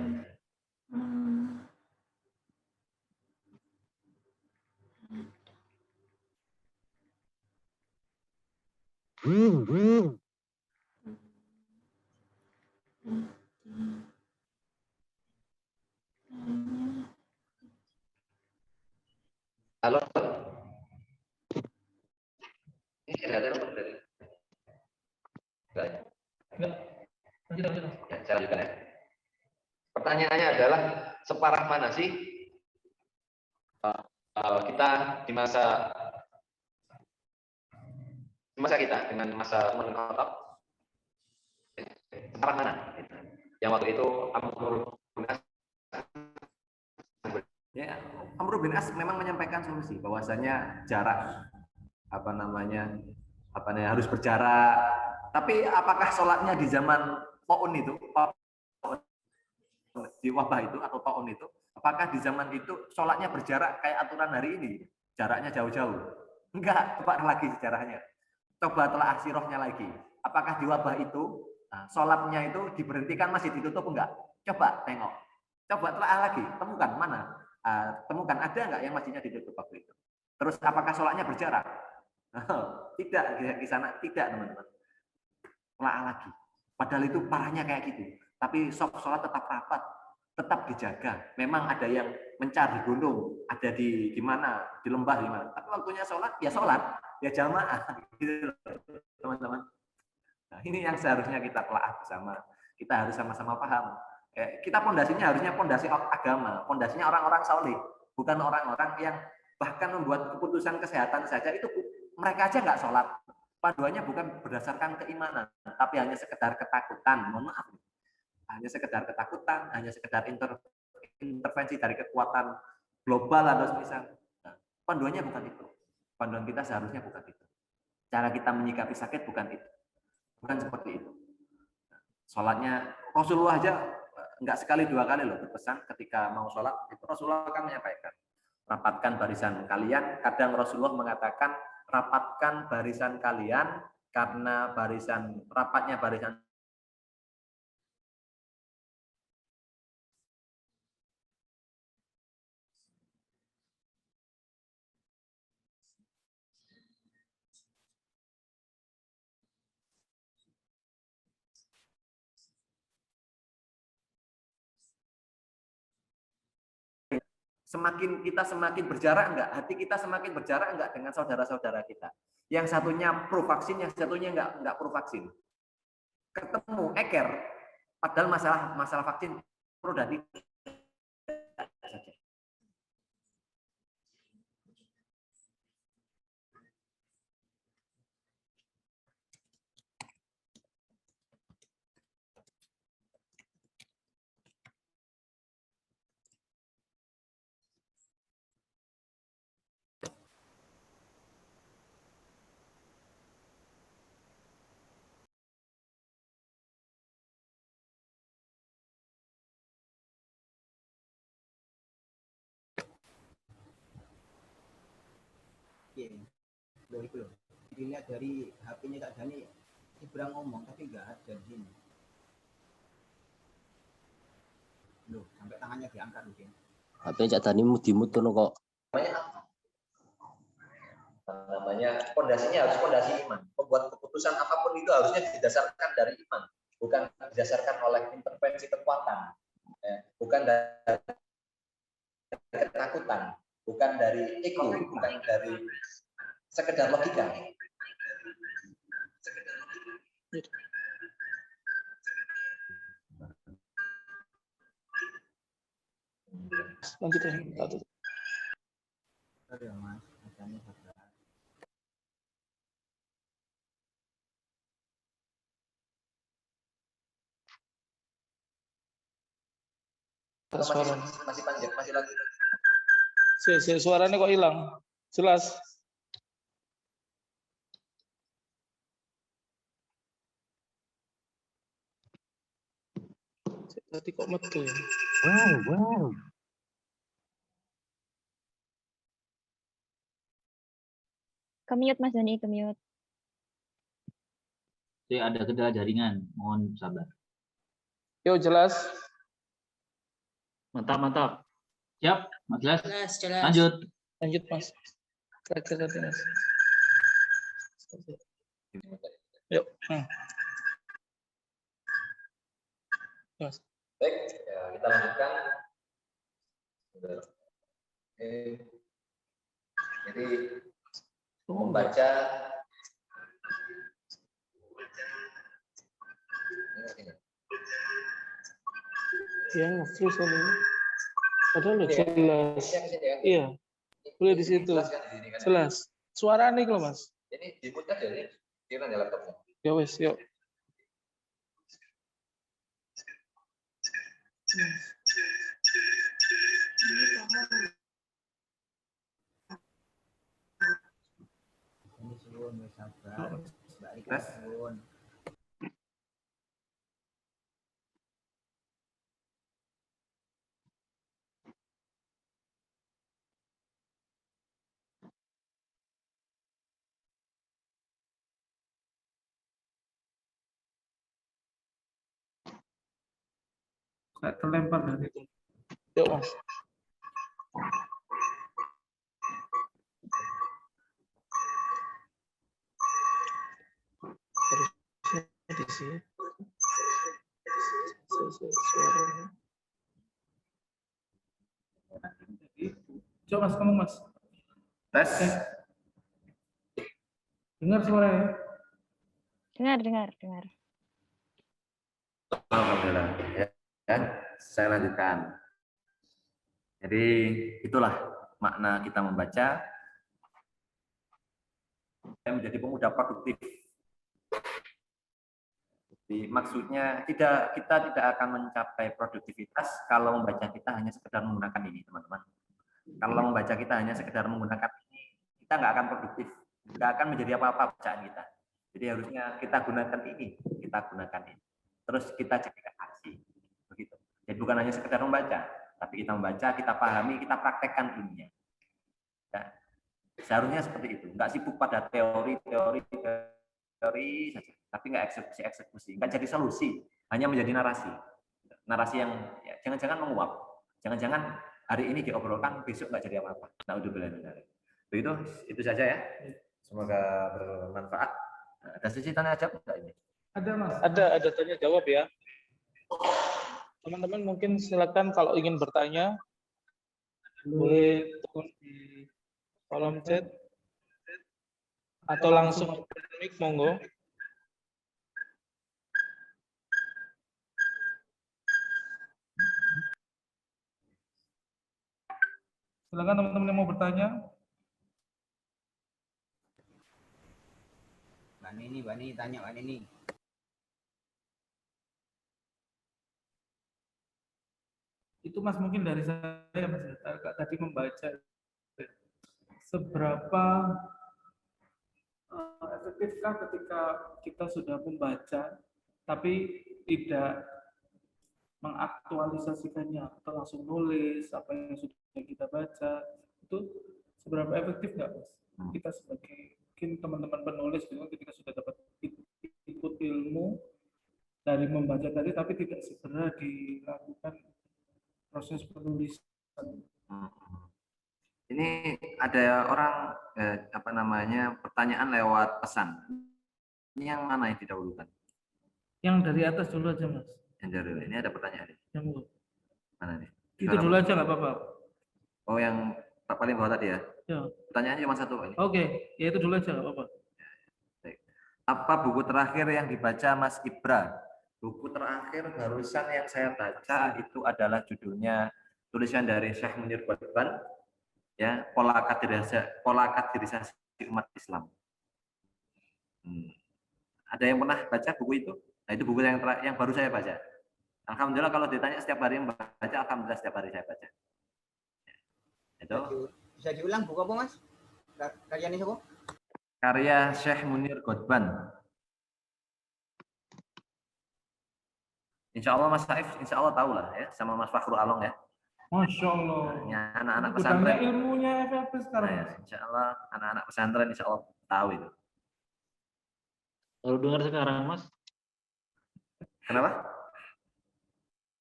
Speaker 2: Halo. Ini ada dari. Enggak.
Speaker 1: Lanjut.
Speaker 2: Ya, saya lanjutkan ya. Pertanyaannya adalah separah mana sih kita di masa kita dengan masa Umar bin Khattab, separah mana? Yang waktu itu Amr bin As, ya, Amr bin As memang menyampaikan solusi bahwasanya jarak harus berjarak. Tapi apakah sholatnya di zaman Taun itu, di wabah itu atau Taun itu, apakah di zaman itu sholatnya berjarak kayak aturan hari ini, jaraknya jauh-jauh? Enggak, coba lagi sejarahnya. Coba telah asirohnya lagi. Apakah di wabah itu sholatnya itu diberhentikan, masih ditutup enggak? Coba tengok. Coba telah lagi, temukan mana? Temukan ada enggak yang masjidnya ditutup waktu itu? Terus apakah sholatnya berjarak? Tidak, di sana tidak, teman-teman. Telah lagi. Padahal itu parahnya kayak gitu. Tapi sholat tetap rapat, tetap dijaga. Memang ada yang mencari gunung, ada di mana, di lembah di mana. Tapi waktunya sholat, ya jamaah, gitu, teman-teman. Nah, ini yang seharusnya kita telah bersama. Kita harus sama-sama paham. Kita pondasinya harusnya pondasi agama, pondasinya orang-orang saleh, bukan orang-orang yang bahkan membuat keputusan kesehatan saja itu mereka aja nggak sholat. Panduannya bukan berdasarkan keimanan, tapi hanya sekedar ketakutan. Mohon maaf, hanya sekedar ketakutan, hanya sekedar intervensi dari kekuatan global atau semisal. Nah, panduannya bukan itu. Panduan kita seharusnya bukan itu. Cara kita menyikapi sakit bukan itu. Bukan seperti itu. Sholatnya Rasulullah aja enggak sekali dua kali loh berpesan ketika mau sholat, itu Rasulullah akan menyampaikan, rapatkan barisan kalian. Kadang Rasulullah mengatakan, rapatkan barisan kalian karena rapatnya barisan semakin berjarak enggak? Hati kita semakin berjarak enggak dengan saudara-saudara kita? Yang satunya pro vaksin, yang satunya enggak pro vaksin. Ketemu eker, padahal masalah vaksin pro dan saja.
Speaker 5: Loh, itu loh. Dilihat dari HP-nya Kak Dani, Ibra ngomong tapi nggak ada di sini. Loh, sampai tangannya diangkat mungkin.
Speaker 3: HP Cak Dani mudimut kono kok.
Speaker 2: Namanya fondasinya harus fondasi iman. Membuat keputusan apapun itu harusnya didasarkan dari iman, bukan didasarkan oleh intervensi kekuatan, bukan dari ketakutan, bukan dari ego, bukan dari sekedar logika.
Speaker 7: Lanjut ya.
Speaker 5: Sorry ya Mas, Dani sabar.
Speaker 7: Suara.
Speaker 2: Masih panjang, masih lagi.
Speaker 7: Suaranya kok hilang. Jelas. Tadi kok metu ya?
Speaker 4: Kemute Mas Dani, kemute.
Speaker 8: Ada kendala jaringan, mohon sabar.
Speaker 7: Yuk jelas.
Speaker 8: Mantap. Siap, Mas Jelas.
Speaker 9: Jelas.
Speaker 8: Lanjut.
Speaker 7: Lanjut Mas. Terakhir Mas. Yuk. Mas.
Speaker 2: Baik, ya, kita lanjutkan. Jadi membaca
Speaker 7: Ya, nge-freeze ini. Padahal udah jelas. Iya. Boleh di situ. Jelas. Suara nih loh Mas.
Speaker 2: Ini di-mute aja ya. Kira ya laptopnya.
Speaker 7: Ya wes, yuk.
Speaker 5: Ini suwun wis sabar. Mbak Rika suwun.
Speaker 1: Kayak terlempar dari itu.
Speaker 7: Yuk Mas. Harusnya di sini. Suaranya.
Speaker 1: Coba Mas, kamu Mas.
Speaker 2: Tes.
Speaker 1: Dengar suaranya?
Speaker 4: Dengar.
Speaker 2: Alhamdulillah. Ya, saya lanjutkan. Jadi itulah makna kita membaca. Menjadi pemuda produktif. Jadi maksudnya kita tidak akan mencapai produktivitas kalau membaca kita hanya sekedar menggunakan ini, teman-teman. Kalau membaca kita hanya sekedar menggunakan ini, kita nggak akan produktif, nggak akan menjadi apa-apa bacaan kita. Jadi harusnya kita gunakan ini, terus kita jadikan aksi, begitu. Jadi bukan hanya sekedar membaca, tapi kita membaca, kita pahami, kita praktekkan ilmunya. Ya. Seharusnya seperti itu, nggak sibuk pada teori saja, tapi nggak eksekusi, nggak jadi solusi, hanya menjadi narasi yang ya, jangan-jangan menguap, jangan-jangan hari ini diobrolkan, besok nggak jadi apa-apa. Nah, begitu, itu saja ya. Semoga bermanfaat. Ada sesi tanya jawab enggak ini?
Speaker 1: Ada Mas.
Speaker 7: Ada tanya jawab ya. Teman-teman mungkin silakan kalau ingin bertanya boleh turun di kolom chat atau langsung open mic, monggo.
Speaker 1: Silakan teman-teman yang mau bertanya.
Speaker 5: Mbak Nini tanya Mbak Nini.
Speaker 1: Itu Mas mungkin dari saya Mas tadi membaca seberapa efektifkah ketika kita sudah membaca tapi tidak mengaktualisasikannya atau langsung nulis apa yang sudah kita baca, itu seberapa efektif nggak Mas kita sebagai
Speaker 7: mungkin teman-teman penulis bingung ketika sudah dapat ikut ilmu dari membaca tadi, tapi tidak segera dilakukan proses penulisan.
Speaker 2: Ini ada orang pertanyaan lewat pesan. Ini yang mana yang didahulukan?
Speaker 7: Yang dari atas dulu aja, Mas.
Speaker 2: Yang dari ini ada pertanyaan.
Speaker 7: Yang dulu.
Speaker 2: Mana nih?
Speaker 7: Itu dulu aja nggak apa-apa.
Speaker 2: Oh, yang paling bawah tadi ya?
Speaker 7: Ya.
Speaker 2: Pertanyaannya cuma satu ini.
Speaker 7: Oke, ya itu dulu aja nggak apa-apa.
Speaker 2: Apa buku terakhir yang dibaca Mas Ibra? Buku terakhir barusan yang saya baca itu adalah judulnya tulisan dari Syekh Munir Qutban, ya, pola kaderisasi umat Islam. Ada yang pernah baca buku itu? Nah, itu buku yang baru saya baca. Alhamdulillah kalau ditanya setiap hari yang baca, alhamdulillah setiap hari saya baca. Itu.
Speaker 5: Bisa diulang buku apa, Mas? Karyanya siapa?
Speaker 2: Karya Syekh Munir Qutban. Insya Allah Mas Saif, insya Allah tahu lah ya, sama Mas Fakhrul Along ya.
Speaker 7: Masya Allah.
Speaker 2: Ya, anak-anak
Speaker 7: Ini
Speaker 2: pesantren.
Speaker 7: gudangnya ilmunya FFP sekarang.
Speaker 2: Nah, ya, insya Allah anak-anak pesantren insya Allah tahu itu.
Speaker 8: Baru dengar sekarang, Mas.
Speaker 2: Kenapa?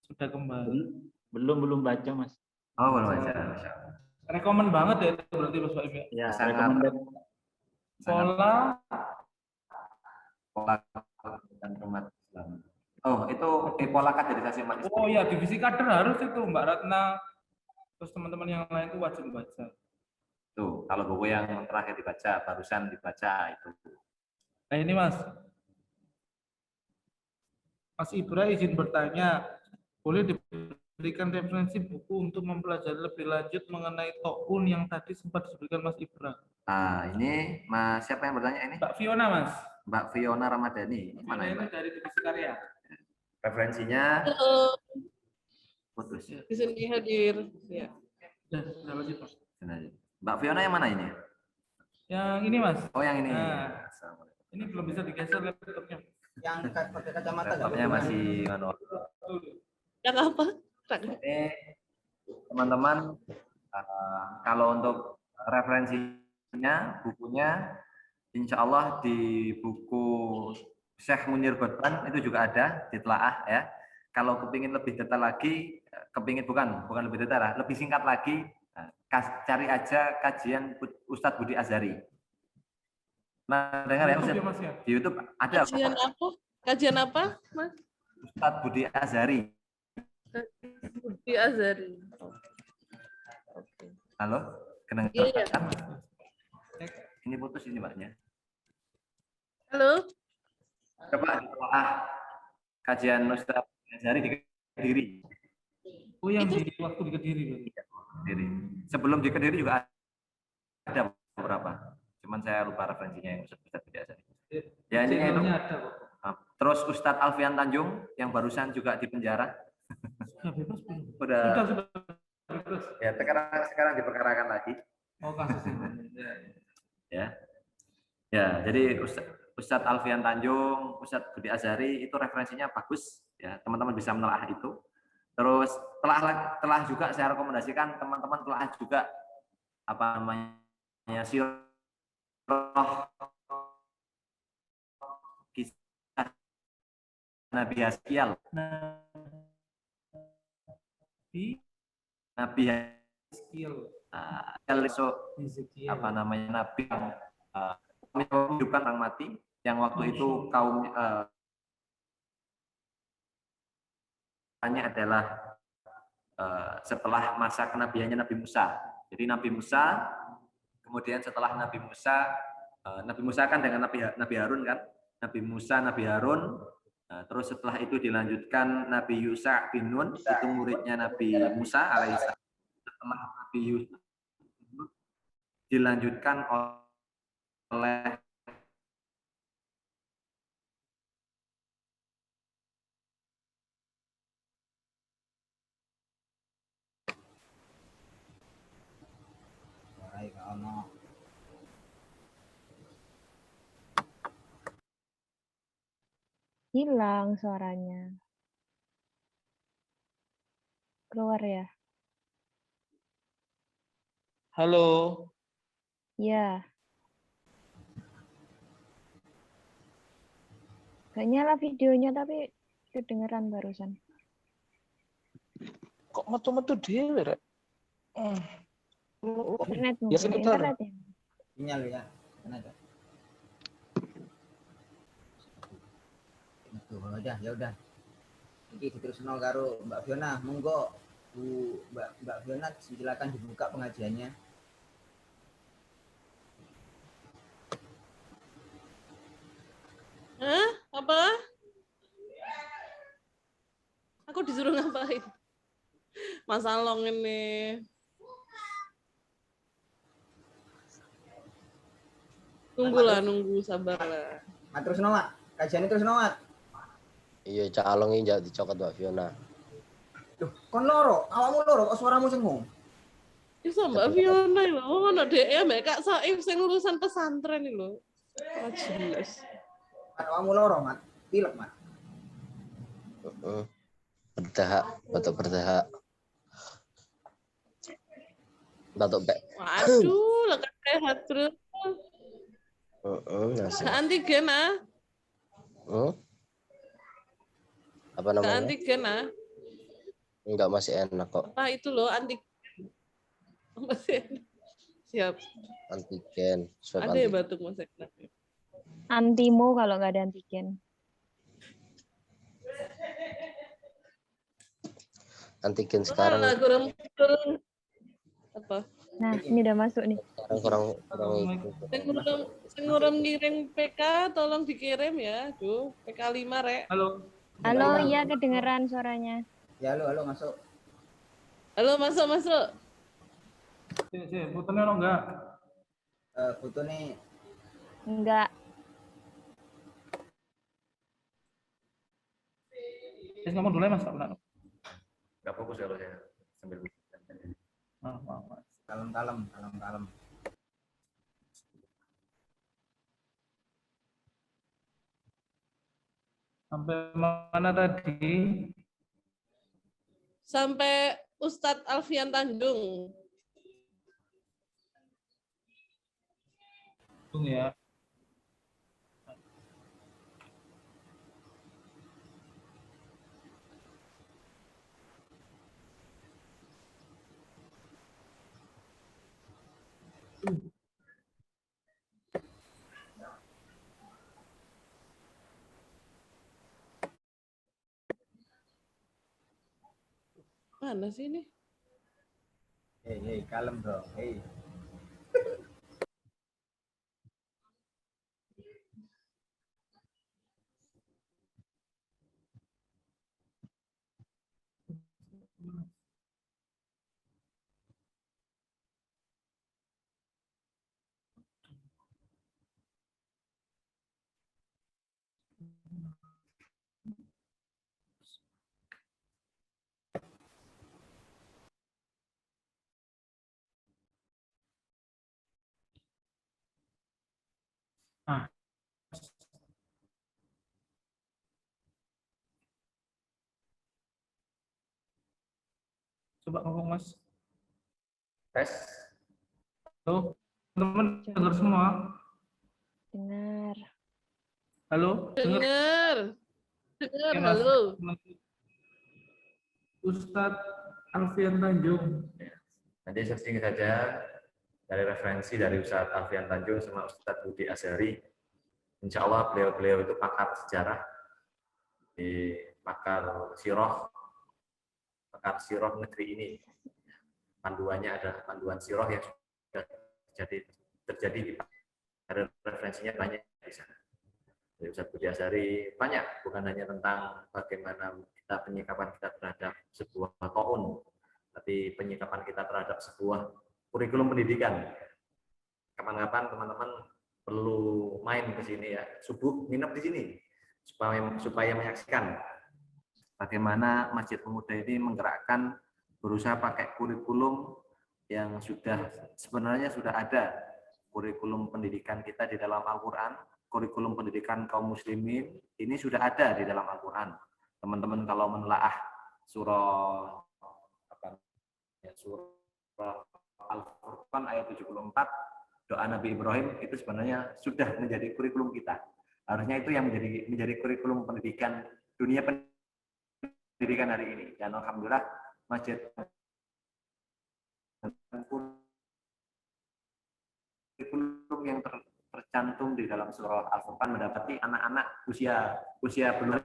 Speaker 7: Sudah kembali.
Speaker 8: Belum baca, Mas.
Speaker 2: Oh, belum baca. Masya Allah.
Speaker 7: Rekomen banget ya itu berarti Mas Baim ya.
Speaker 8: Ya,
Speaker 2: Sangat-
Speaker 8: rekomendasi.
Speaker 7: Pola.
Speaker 2: dan umat Islam. Oh, itu pola kaderisasi umat Islam.
Speaker 7: Oh ya, divisi kader harus itu Mbak Ratna. Terus teman-teman yang lain itu wajib baca.
Speaker 2: Tuh, kalau buku yang terakhir dibaca, barusan dibaca itu.
Speaker 7: Nah ini Mas. Mas Ibra izin bertanya, boleh diberikan referensi buku untuk mempelajari lebih lanjut mengenai To'un yang tadi sempat disebutkan Mas Ibra?
Speaker 2: Nah, ini Mas siapa yang bertanya ini?
Speaker 7: Mbak Fiona, Mas.
Speaker 2: Mbak Fiona Ramadhani. Ini mana
Speaker 7: Fiona
Speaker 2: ini?
Speaker 7: ini dari divisi karya.
Speaker 2: Referensinya
Speaker 6: Halo,
Speaker 2: putus.
Speaker 6: di sini hadir. Ya.
Speaker 7: Udah lanjut Mas.
Speaker 2: Mbak Fiona yang mana ini?
Speaker 7: Yang ini Mas.
Speaker 2: Oh, yang ini.
Speaker 7: Nah.
Speaker 2: Assalamualaikum.
Speaker 7: Ini belum bisa digeser laptopnya.
Speaker 5: Yang pakai kacamata nggak?
Speaker 2: Laptopnya masih manual.
Speaker 6: Yang apa?
Speaker 2: Ini teman-teman kalau untuk referensinya bukunya insya Allah di buku Syekh Munir Qutban itu juga ada ditelaah ya. Kalau kepingin lebih detail lagi, bukan lebih detail, lebih singkat lagi, cari aja kajian Ustadz Budi Azhari. Nah, dengar ya,
Speaker 7: YouTube ya, Mas, ya?
Speaker 2: di YouTube ada
Speaker 6: Kajian apa? Kajian apa, Mas?
Speaker 2: Ustadz Budi Azhari.
Speaker 6: Budi Azhari. Oke.
Speaker 2: Halo, kedengaran?
Speaker 6: Iya, iya.
Speaker 2: Ini putus ini Mbaknya.
Speaker 6: Halo.
Speaker 2: Coba ditelaah kajian Ustadz Budi Azhari di Kediri.
Speaker 7: Oh yang di waktu di Kediri berarti.
Speaker 2: Kediri. Sebelum di Kediri juga ada beberapa. Cuman saya lupa referensinya yang Ustadz Budi Azhari. Ya ini itu.
Speaker 7: Channelnya ada kok.
Speaker 2: Terus Ustadz Alfian Tanjung yang barusan juga di penjara.
Speaker 7: Sudah bebas belum?
Speaker 2: Sudah
Speaker 7: Bebas.
Speaker 2: ya sekarang diperkarakan lagi.
Speaker 7: Oh kasus ini.
Speaker 2: Ya, jadi Ustadz Alfian Tanjung, Ustadz Budi Azhari itu referensinya bagus ya, teman-teman bisa menelaah itu. Terus telah juga saya rekomendasikan teman-teman telah juga apa namanya sirah kisah Nabi Haskial. Nabi
Speaker 7: Skill.
Speaker 2: apa namanya Nabi yang menghidupkan orang mati yang waktu itu kaum hanya adalah setelah masa kenabiannya Nabi Musa. Jadi Nabi Musa, kemudian setelah Nabi Musa kan dengan Nabi Harun kan, Nabi Musa, Nabi Harun, terus setelah itu dilanjutkan Nabi Yusa bin Nun, itu muridnya Nabi Musa alaihissalam. Setelah Nabi Yusa dilanjutkan oleh
Speaker 4: Hilang suaranya. Keluar ya?
Speaker 7: Halo.
Speaker 4: Ya. Gak nyala videonya tapi kedengeran barusan.
Speaker 1: Kok metu-metu dhewe rek?
Speaker 4: Internet
Speaker 1: Ya
Speaker 4: mungkin
Speaker 1: sebentar.
Speaker 4: internet ya.
Speaker 5: Sinyal ya. Mana ada? Itu udah ya udah. Iki diterusno karo Mbak Fiona, monggo Bu Mbak Fiona silakan dibuka pengajiannya.
Speaker 6: Hah? Apa? Aku disuruh ngapain? Mas Along ini. Tunggulah, nunggu, sabarlah.
Speaker 5: Mat terus Mat. Kajian terus Mat.
Speaker 3: Iya, Cak Along ini jangan dicokot Mbak Fiona.
Speaker 5: Loh, kon loro, awakmu loro kok suaramu senggung.
Speaker 6: Bisa Mbak Fiona lho, ono DM Mbak Kak Saif sing urusan pesantren iki lho. Oh, jelas.
Speaker 5: Mat awakmu loro, Mat. Pilek, Mat.
Speaker 3: Berdahak, batuk berdahak. Batuk pek.
Speaker 6: Waduh, lekat sehat terus.
Speaker 3: Ngasih.
Speaker 6: Antigen ah.
Speaker 3: Apa namanya?
Speaker 6: Antigen ah.
Speaker 3: Enggak, masih enak kok.
Speaker 6: Apa itu loh antigen. Masih enak. Siap.
Speaker 3: Antigen, swab
Speaker 6: Ada ya
Speaker 3: antigen.
Speaker 6: batuk Mas Eknak.
Speaker 4: Antimo kalau nggak ada antigen.
Speaker 3: Antigen sekarang
Speaker 6: Alah, kurang apa?
Speaker 4: Nah, ini udah masuk nih.
Speaker 3: kurang
Speaker 6: Sing ngurem ngirim PK tolong dikirim ya. Aduh, PK 5 rek.
Speaker 7: Halo.
Speaker 4: Halo, iya kedengeran suaranya.
Speaker 5: Ya halo masuk.
Speaker 6: Halo, masuk.
Speaker 7: Sih, fotonya lo enggak?
Speaker 5: Foto nih
Speaker 4: Enggak.
Speaker 7: Ngomong dulu ya Mas, tak benar.
Speaker 2: Nggak fokus kalau saya sambil
Speaker 7: Maaf.
Speaker 5: kalem.
Speaker 7: Sampai mana tadi?
Speaker 6: Sampai Ustadz Alfian Tanjung.
Speaker 7: Tunggu ya.
Speaker 6: Mana sih ini?
Speaker 5: Hei, kalem bro. Hei.
Speaker 7: Ah. Coba ngomong Mas.
Speaker 2: tes.
Speaker 7: Halo, teman-teman dengar semua?
Speaker 4: Dengar.
Speaker 7: Halo,
Speaker 6: Dengar.
Speaker 7: Oke, Mas.
Speaker 6: Halo.
Speaker 7: Ustadz Alfian Tanjung.
Speaker 2: Nanti searching saja dari referensi dari Ustadz Alfian Tanjung sama Ustadz Budi Azhari. Insya Allah beliau itu pakar sejarah, di pakar siroh negeri ini. Panduannya adalah panduan siroh yang sudah terjadi di ada referensinya banyak di sana. Dari Ustadz Budi Azhari banyak, bukan hanya tentang bagaimana penyikapan kita terhadap sebuah kaum, tapi penyikapan kita terhadap sebuah kurikulum pendidikan. Kapan-kapan teman-teman perlu main ke sini ya, subuh nginep di sini supaya menyaksikan bagaimana Masjid Pemuda ini menggerakkan, berusaha pakai kurikulum yang sebenarnya sudah ada, kurikulum pendidikan kita di dalam Al-Quran, kurikulum pendidikan kaum muslimin ini sudah ada di dalam Al-Quran. Teman-teman kalau menelaah surah Al-Furqan ayat 74, doa Nabi Ibrahim itu sebenarnya sudah menjadi kurikulum kita.
Speaker 9: Harusnya itu yang menjadi kurikulum pendidikan dunia pendidikan hari ini. Dan alhamdulillah masjid kurikulum yang tercantum di dalam surah Al-Furqan mendapati anak-anak usia belum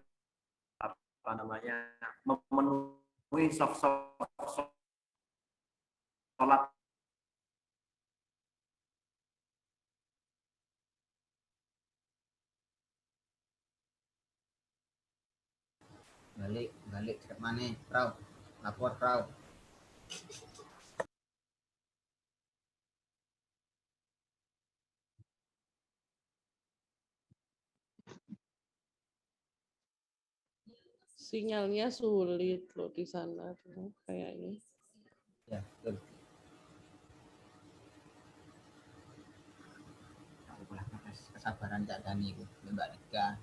Speaker 9: apa namanya memenuhi sholat
Speaker 5: balik cek mana Prau, lapor Prau.
Speaker 6: Sinyalnya sulit loh di sana tuh kayaknya.
Speaker 5: Ya, betul. Aku boleh kesabaran Cak Dani itu, Mbak Nika.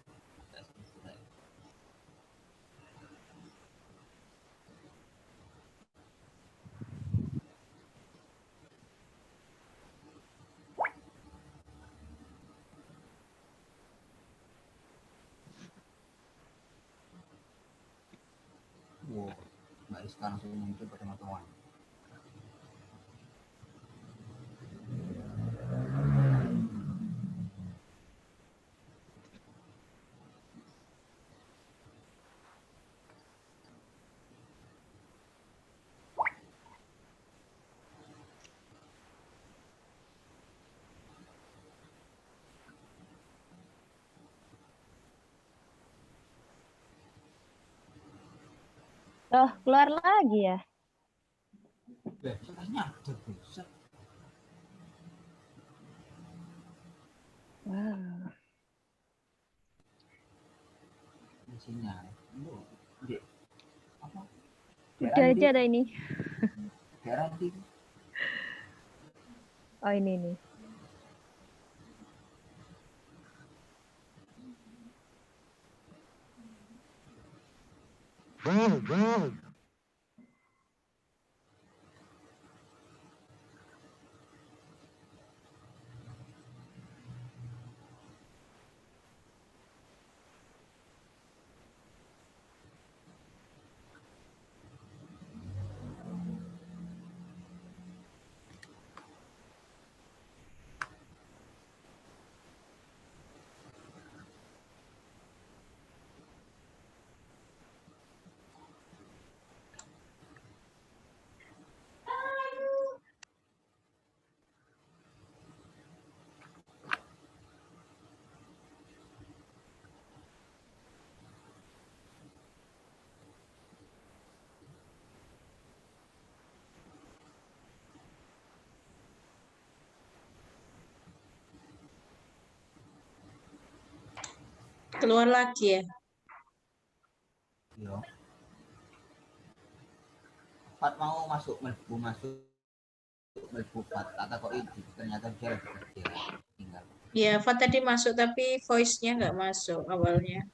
Speaker 5: Wow, Mbak Rizka langsung muncul pada teman-teman.
Speaker 4: Loh, keluar lagi ya?
Speaker 5: Biasanya ada bisa.
Speaker 4: Wow.
Speaker 5: Sinyal. Di apa?
Speaker 4: Udah aja ada ini.
Speaker 5: Daerah di.
Speaker 4: Oh ini nih.
Speaker 10: Keluar lagi ya?
Speaker 5: Yo. Fat mau masuk melbu Fat kata kok itu ternyata dia lagi kerja tinggal.
Speaker 10: Ya, Fat tadi masuk tapi voice-nya nggak masuk awalnya.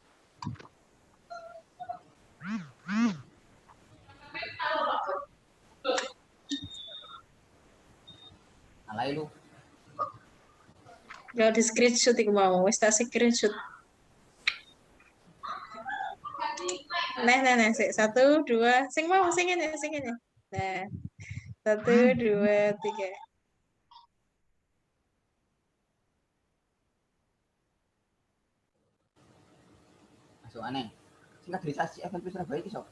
Speaker 5: Alay lu.
Speaker 10: Kalau di screenshot itu mau, wis tak screenshot. Nah, satu, dua, sing ini. Nah, satu, dua, tiga.
Speaker 5: Masuk aneh. Sing kaderisasi FLP Surabaya iki sok.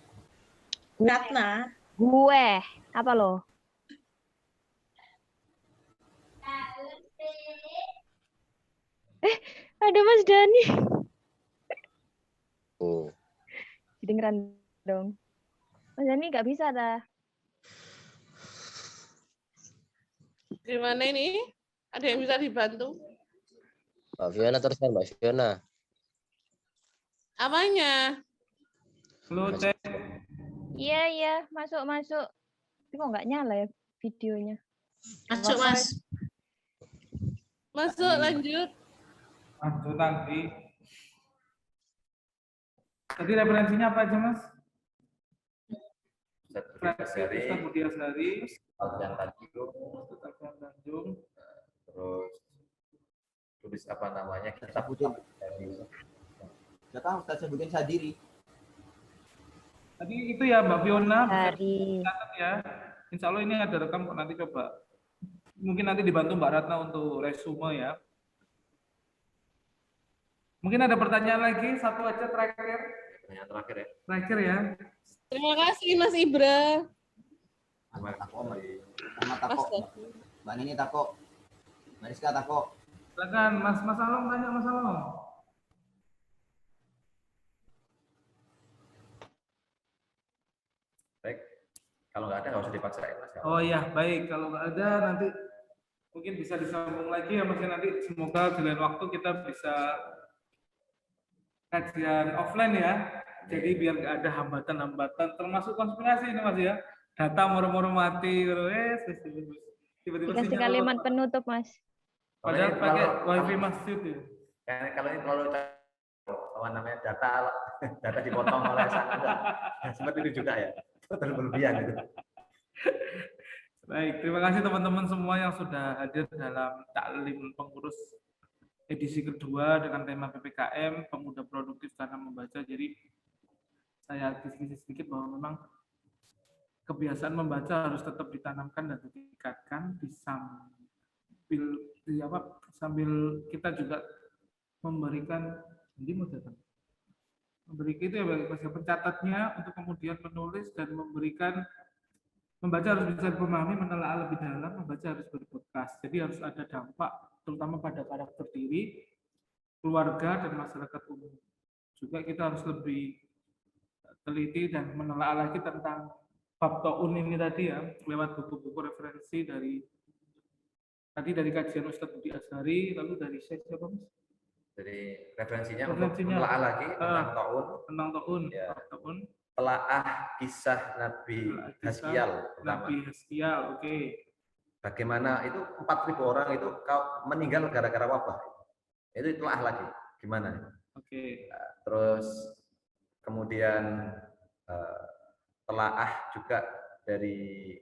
Speaker 10: Ratna.
Speaker 4: Gue. Apa lo? Ada Mas Dani.
Speaker 3: Oh.
Speaker 4: Kedengeran dong. Mas Dani nggak bisa dah.
Speaker 6: Gimana ini? Ada yang bisa dibantu?
Speaker 3: Mbak Fiona terusan, Mbak Fiona.
Speaker 6: Apanya?
Speaker 7: Halo, Teh.
Speaker 4: Iya, masuk. Tapi kok nggak nyala ya videonya?
Speaker 10: Masuk, Mas.
Speaker 6: Masuk, lanjut.
Speaker 7: Lanjut lagi. Tadi referensinya apa aja, Mas? Ustaz Budi Asari,
Speaker 2: Alfian Tanjung,
Speaker 7: Ustaz Alfian Tanjung,
Speaker 2: terus tulis apa namanya kitab
Speaker 5: Sebutin.
Speaker 2: dari
Speaker 5: Silakan Ustaz sebutin Sadiri.
Speaker 7: Tadi itu ya Mbak Fiona, bisa
Speaker 4: Hari.
Speaker 7: dicatat ya. Insya Allah ini ada rekam kok, nanti coba. Mungkin nanti dibantu Mbak Ratna untuk resume ya. Mungkin ada pertanyaan lagi, satu aja terakhir.
Speaker 2: pertanyaan terakhir ya.
Speaker 7: Terakhir ya.
Speaker 6: Terima kasih Mas Ibra.
Speaker 2: Terima
Speaker 5: Sama
Speaker 6: Mas
Speaker 5: tako.
Speaker 6: Dani.
Speaker 5: Mbak Nini tako. Mbak Rizka tako.
Speaker 7: Silakan Mas Along, tanya Mas Along.
Speaker 2: Baik, kalau nggak ada nggak usah dipaksain Mas.
Speaker 7: Oh iya, baik. Kalau nggak ada nanti mungkin bisa disambung lagi ya Mas. Nanti semoga di lain waktu kita bisa kajian offline ya. Jadi biar nggak ada hambatan-hambatan, termasuk konspirasi ini Mas ya. Data moro-moro mati, tiba-tiba
Speaker 4: Dikasih
Speaker 7: sinyal
Speaker 4: kalimat
Speaker 7: lepas.
Speaker 4: penutup, Mas.
Speaker 7: Padahal
Speaker 2: Kalau-
Speaker 7: pakai
Speaker 2: kalau-
Speaker 7: wifi masjid ya.
Speaker 2: Kalau ini terlalu apa namanya data dipotong oleh sana enggak. Seperti itu juga ya. Terlalu berlebihan itu.
Speaker 7: Baik, terima kasih teman-teman semua yang sudah hadir dalam taklim pengurus edisi kedua dengan tema PPKM Pemuda Produktif Karena Membaca. Jadi saya kisi-kisi sedikit bahwa memang kebiasaan membaca harus tetap ditanamkan dan ditingkatkan sambil kita juga memberikan memberikan itu ya pencatatnya untuk kemudian menulis dan memberikan. Membaca harus bisa dipahami, menelaah lebih dalam, membaca harus berbekas. Jadi harus ada dampak, terutama pada karakter diri, keluarga, dan masyarakat umum. Juga kita harus lebih teliti dan menelaah lagi tentang bab ta'un ini tadi ya, lewat buku-buku referensi dari kajian Ustadz Budi Azhari, lalu dari Syekh siapa Mas?
Speaker 2: Jadi referensinya untuk
Speaker 7: Referensinya,
Speaker 2: menelaah lagi tentang ta'un,
Speaker 7: Tentang ta'un,
Speaker 2: Ya.
Speaker 7: bab ta'un.
Speaker 2: telaah kisah Nabi Haskial pertama.
Speaker 7: Nabi Haskial, oke.
Speaker 2: Bagaimana itu 4.000 orang itu meninggal gara-gara wabah. Itu telaah lagi. Gimana?
Speaker 7: Oke.
Speaker 2: Terus kemudian telaah juga dari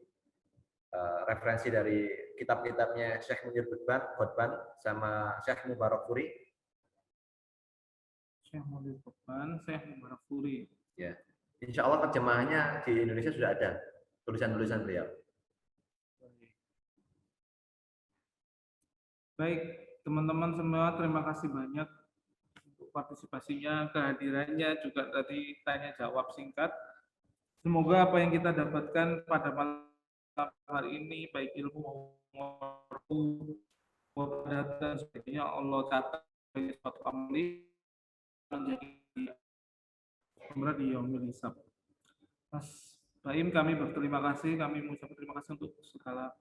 Speaker 2: referensi dari kitab-kitabnya Syekh Munir Khotban sama Syekh Mubarak Furi.
Speaker 7: Syekh Munir Khotban, Syekh Mubarak Furi.
Speaker 2: Ya. Insya Allah terjemahannya di Indonesia sudah ada tulisan-tulisan beliau.
Speaker 7: Baik, teman-teman semua, terima kasih banyak untuk partisipasinya, kehadirannya, juga tadi tanya jawab singkat. Semoga apa yang kita dapatkan pada malam hari ini, baik ilmu maupun dan sebagainya, Allah catat sebagai suatu amali menjadi di yaumil hisab. Mas Baim, kami berterima kasih, kami mengucapkan terima kasih untuk segala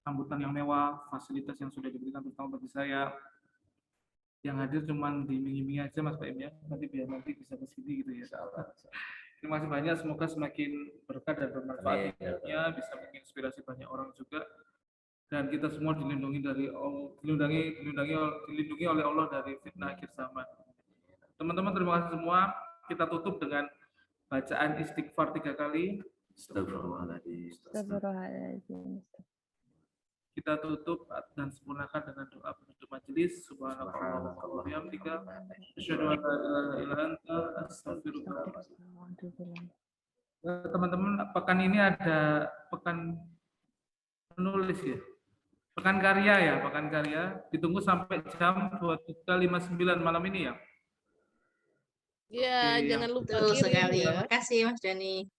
Speaker 7: sambutan yang mewah, fasilitas yang sudah diberikan terutama bagi saya. Yang hadir cuman diiming-imingi aja Mas Baim ya, nanti biar nanti bisa ke sini gitu ya. Terima kasih banyak, semoga semakin berkah dan bermanfaat hidupnya, bisa menginspirasi banyak orang juga. Dan kita semua dilindungi oleh Allah dari fitnah akhir zaman. Teman-teman terima kasih semua. Kita tutup dengan bacaan istighfar 3 kali.
Speaker 4: Astagfirullahaladzim.
Speaker 7: Kita tutup dan sempurnakan dengan doa penutup majelis. Subhanallah wa bihamdika, asyhadu an la ilaha illa anta, astaghfiruka. Teman-teman, pekan ini ada pekan menulis ya. Pekan karya. Ditunggu sampai jam 23.59 malam ini ya.
Speaker 6: Ya,
Speaker 7: Oke,
Speaker 6: jangan lupa
Speaker 10: Betul
Speaker 6: kirim
Speaker 10: sekali.
Speaker 6: ya.
Speaker 10: Terima kasih Mas Dani.